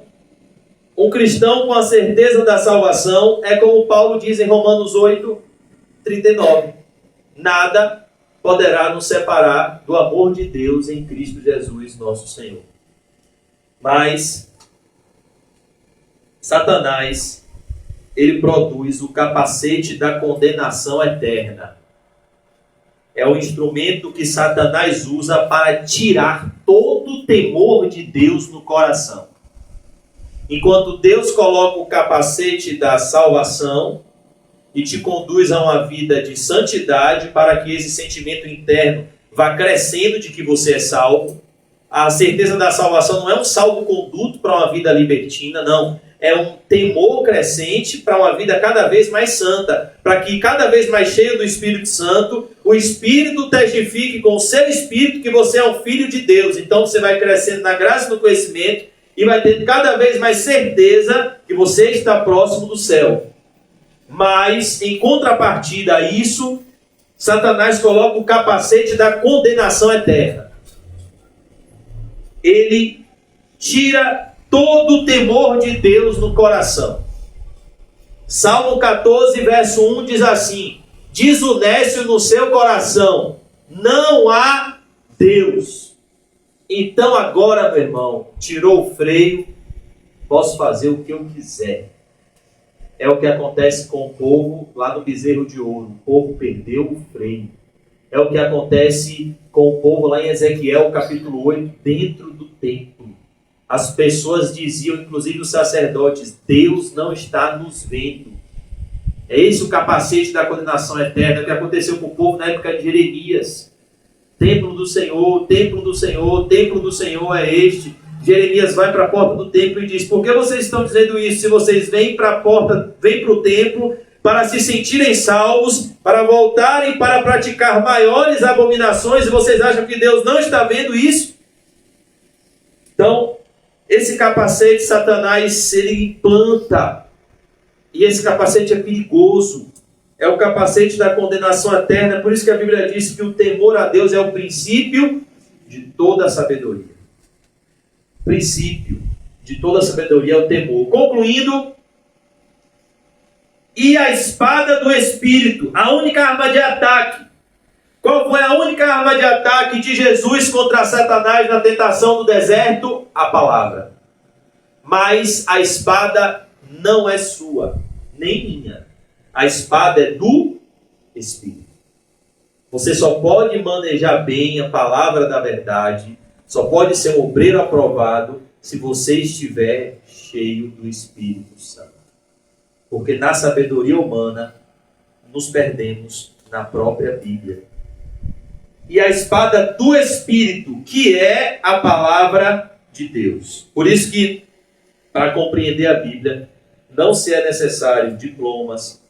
um cristão com a certeza da salvação é como Paulo diz em Romanos 8:39. Nada poderá nos separar do amor de Deus em Cristo Jesus, nosso Senhor. Mas Satanás, ele produz o capacete da condenação eterna. É o instrumento que Satanás usa para tirar todo o temor de Deus no coração. Enquanto Deus coloca o capacete da salvação e te conduz a uma vida de santidade para que esse sentimento interno vá crescendo de que você é salvo. A certeza da salvação não é um salvo-conduto para uma vida libertina, não. É um temor crescente para uma vida cada vez mais santa, para que cada vez mais cheio do Espírito Santo, o Espírito testifique com o seu Espírito que você é um filho de Deus. Então você vai crescendo na graça e no conhecimento e vai tendo cada vez mais certeza que você está próximo do céu. Mas, em contrapartida a isso, Satanás coloca o capacete da condenação eterna. Ele tira todo o temor de Deus no coração. Salmo 14, verso 1 diz assim: diz o nécio no seu coração, não há Deus. Então agora, meu irmão, tirou o freio, posso fazer o que eu quiser. É o que acontece com o povo lá no bezerro de ouro. O povo perdeu o freio. É o que acontece com o povo lá em Ezequiel, capítulo 8, dentro do templo. as pessoas diziam, inclusive os sacerdotes, Deus não está nos vendo. É esse o capacete da condenação eterna, o que aconteceu com o povo na época de Jeremias. Templo do Senhor, templo do Senhor, templo do Senhor é este. Jeremias vai para a porta do templo e diz: por que vocês estão dizendo isso? Se vocês vêm para a porta, vêm para o templo para se sentirem salvos, para voltarem para praticar maiores abominações, e vocês acham que Deus não está vendo isso? Então, esse capacete Satanás, ele implanta, e esse capacete é perigoso. É o capacete da condenação eterna. Por isso que a Bíblia diz que o temor a Deus é o princípio de toda a sabedoria. Princípio de toda a sabedoria é o temor. Concluindo, e a espada do Espírito, a única arma de ataque. Qual foi a única arma de ataque de Jesus contra Satanás na tentação do deserto? A palavra. Mas a espada não é sua, nem minha. A espada é do Espírito. Você só pode manejar bem a palavra da verdade, só pode ser um obreiro aprovado se você estiver cheio do Espírito Santo. Porque na sabedoria humana nos perdemos na própria Bíblia. E a espada do Espírito, que é a palavra de Deus. Por isso que, para compreender a Bíblia, não se é necessário diplomas,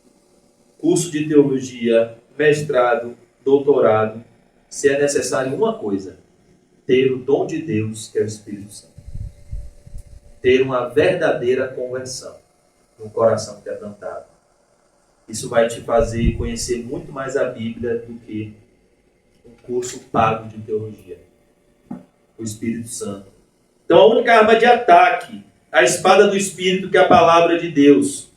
curso de teologia, mestrado, doutorado. Se é necessário uma coisa: ter o dom de Deus, que é o Espírito Santo. Ter uma verdadeira conversão no coração quebrantado. Isso vai te fazer conhecer muito mais a Bíblia do que um curso pago de teologia. O Espírito Santo. Então a única arma de ataque, a espada do Espírito, que é a palavra de Deus.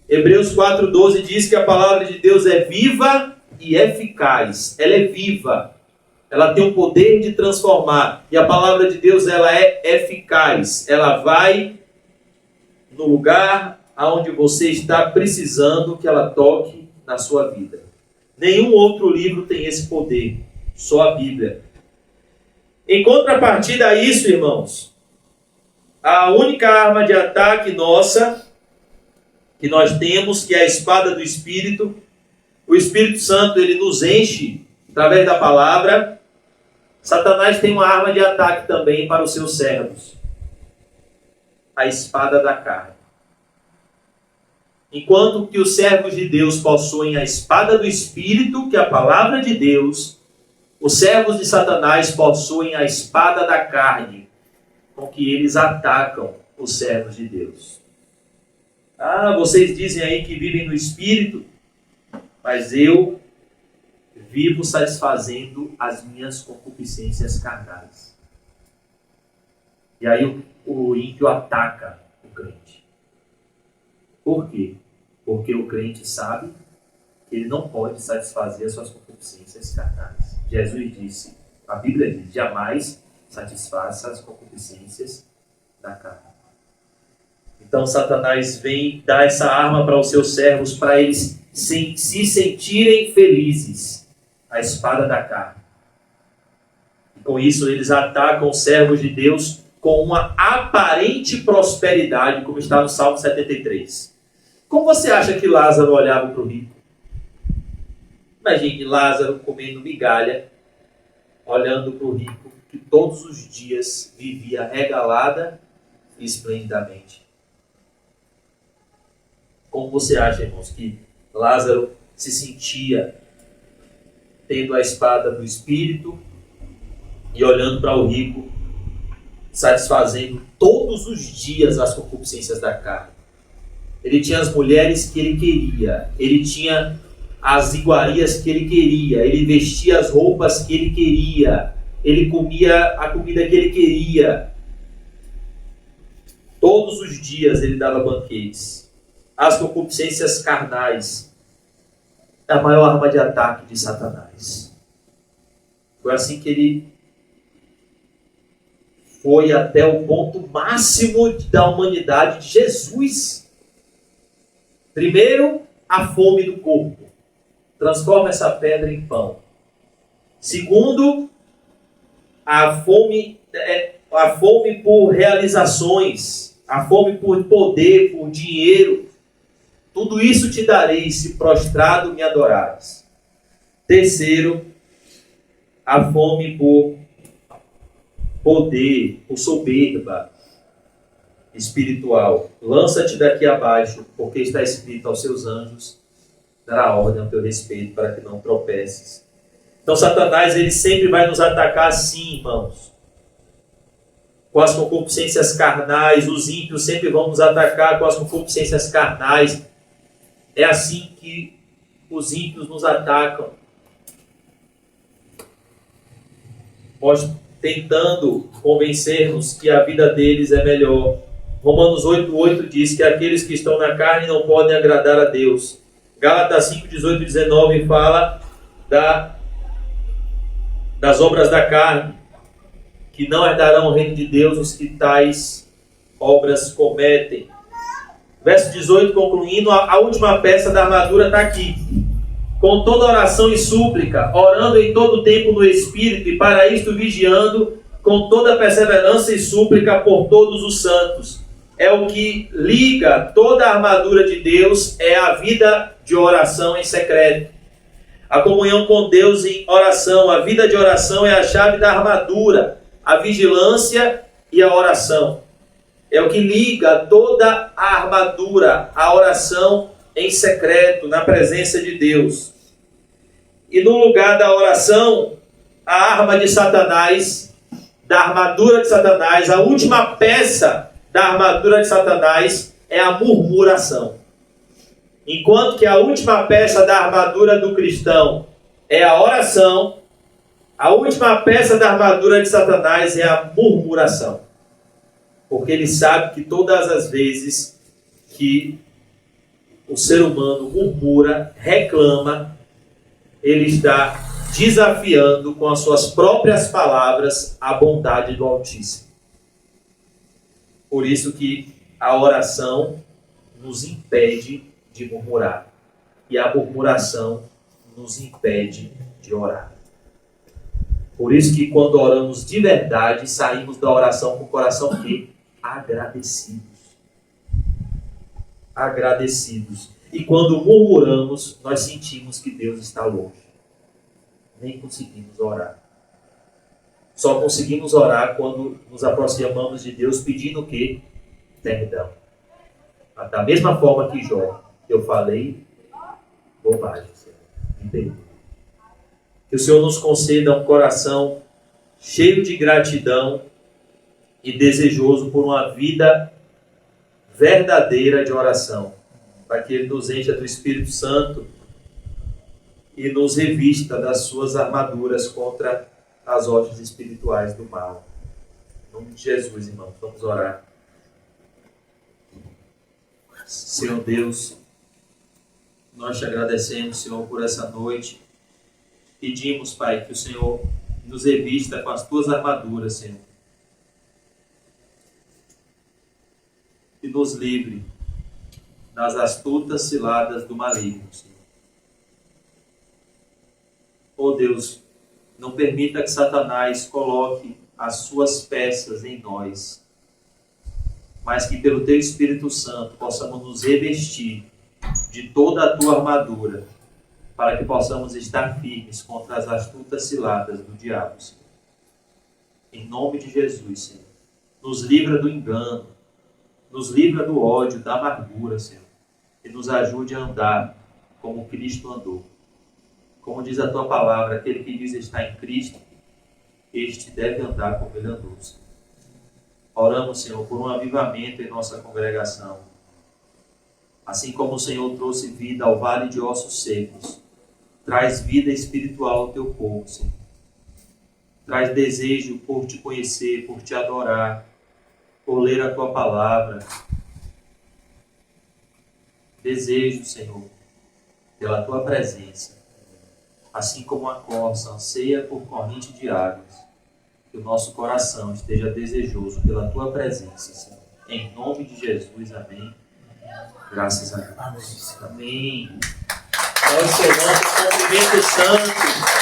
Hebreus 4,12 diz que a palavra de Deus é viva e eficaz. Ela é viva. Ela tem o poder de transformar. E a palavra de Deus, ela é eficaz. Ela vai no lugar onde você está precisando que ela toque na sua vida. Nenhum outro livro tem esse poder. Só a Bíblia. Em contrapartida a isso, irmãos, a única arma de ataque nossa, que nós temos, que é a espada do Espírito, o Espírito Santo, ele nos enche através da palavra. Satanás tem uma arma de ataque também para os seus servos: a espada da carne. Enquanto que os servos de Deus possuem a espada do Espírito, que é a palavra de Deus, os servos de Satanás possuem a espada da carne, com que eles atacam os servos de Deus. Ah, vocês dizem aí que vivem no Espírito, mas eu vivo satisfazendo as minhas concupiscências carnais. E aí o ímpio ataca o crente. Por quê? Porque o crente sabe que ele não pode satisfazer as suas concupiscências carnais. Jesus disse, a Bíblia diz, jamais satisfaça as concupiscências da carne. Então Satanás vem dar essa arma para os seus servos, para eles se sentirem felizes. A espada da carne. E com isso eles atacam os servos de Deus com uma aparente prosperidade, como está no Salmo 73. Como você acha que Lázaro olhava para o rico? Imagine Lázaro comendo migalha, olhando para o rico, que todos os dias vivia regalada e esplendidamente. Como você acha, irmãos, que Lázaro se sentia tendo a espada do Espírito e olhando para o rico, satisfazendo todos os dias as concupiscências da carne? Ele tinha as mulheres que ele queria, ele tinha as iguarias que ele queria, ele vestia as roupas que ele queria, ele comia a comida que ele queria. Todos os dias ele dava banquetes. As concupiscências carnais, a maior arma de ataque de Satanás. Foi assim que ele foi até o ponto máximo da humanidade de Jesus. Primeiro, a fome do corpo. Transforma essa pedra em pão. Segundo, a fome a fome por realizações, a fome por poder, por dinheiro. Tudo isso te darei se prostrado me adorares. Terceiro, a fome por poder, por soberba espiritual. Lança-te daqui abaixo, porque está escrito aos seus anjos, dará ordem ao teu respeito para que não tropeces. Então Satanás, ele sempre vai nos atacar assim, irmãos, com as concupiscências carnais. Os ímpios sempre vão nos atacar com as concupiscências carnais. É assim que os ímpios nos atacam. Tentando convencer-nos que a vida deles é melhor. Romanos 8:8 diz que aqueles que estão na carne não podem agradar a Deus. Gálatas 5:18 e 19 fala das obras da carne, que não herdarão o reino de Deus os que tais obras cometem. Verso 18, concluindo, a última peça da armadura está aqui. Com toda oração e súplica, orando em todo tempo no Espírito, e para isto vigiando, com toda perseverança e súplica por todos os santos. É o que liga toda a armadura de Deus, é a vida de oração em secreto. A comunhão com Deus em oração, a vida de oração é a chave da armadura, a vigilância e a oração. É o que liga toda a armadura, a oração em secreto, na presença de Deus. E no lugar da oração, a arma de Satanás, da armadura de Satanás, a última peça da armadura de Satanás é a murmuração. Enquanto que a última peça da armadura do cristão é a oração, a última peça da armadura de Satanás é a murmuração. Porque ele sabe que todas as vezes que o ser humano murmura, reclama, ele está desafiando com as suas próprias palavras a bondade do Altíssimo. Por isso que a oração nos impede de murmurar. E a murmuração nos impede de orar. Por isso que quando oramos de verdade, saímos da oração com o coração agradecidos. Agradecidos. E quando murmuramos, nós sentimos que Deus está longe. Nem conseguimos orar. Só conseguimos orar quando nos aproximamos de Deus pedindo o quê? Perdão. Da mesma forma que Jó, eu falei bobagem, Senhor. Me perdoe. Que o Senhor nos conceda um coração cheio de gratidão e desejoso por uma vida verdadeira de oração, para que Ele nos encha do Espírito Santo e nos revista das suas armaduras contra as hostes espirituais do mal. Em nome de Jesus, irmãos, vamos orar. Senhor Deus, nós te agradecemos, Senhor, por essa noite. Pedimos, Pai, que o Senhor nos revista com as tuas armaduras, Senhor. E nos livre das astutas ciladas do maligno, Senhor. Oh Deus, não permita que Satanás coloque as suas peças em nós, mas que pelo Teu Espírito Santo possamos nos revestir de toda a Tua armadura, para que possamos estar firmes contra as astutas ciladas do diabo, Senhor. Em nome de Jesus, Senhor. Nos livra do engano, nos livra do ódio, da amargura, Senhor. E nos ajude a andar como Cristo andou. Como diz a Tua palavra, aquele que diz estar em Cristo, este deve andar como Ele andou, Senhor. Oramos, Senhor, por um avivamento em nossa congregação. Assim como o Senhor trouxe vida ao vale de ossos secos, traz vida espiritual ao Teu povo, Senhor. Traz desejo por Te conhecer, por Te adorar, por ler a Tua palavra. Desejo, Senhor, pela Tua presença. Assim como a corça anseia por corrente de águas, que o nosso coração esteja desejoso pela Tua presença, Senhor. Em nome de Jesus, amém. Graças a Deus. Amém. Nós celebramos o movimento santo.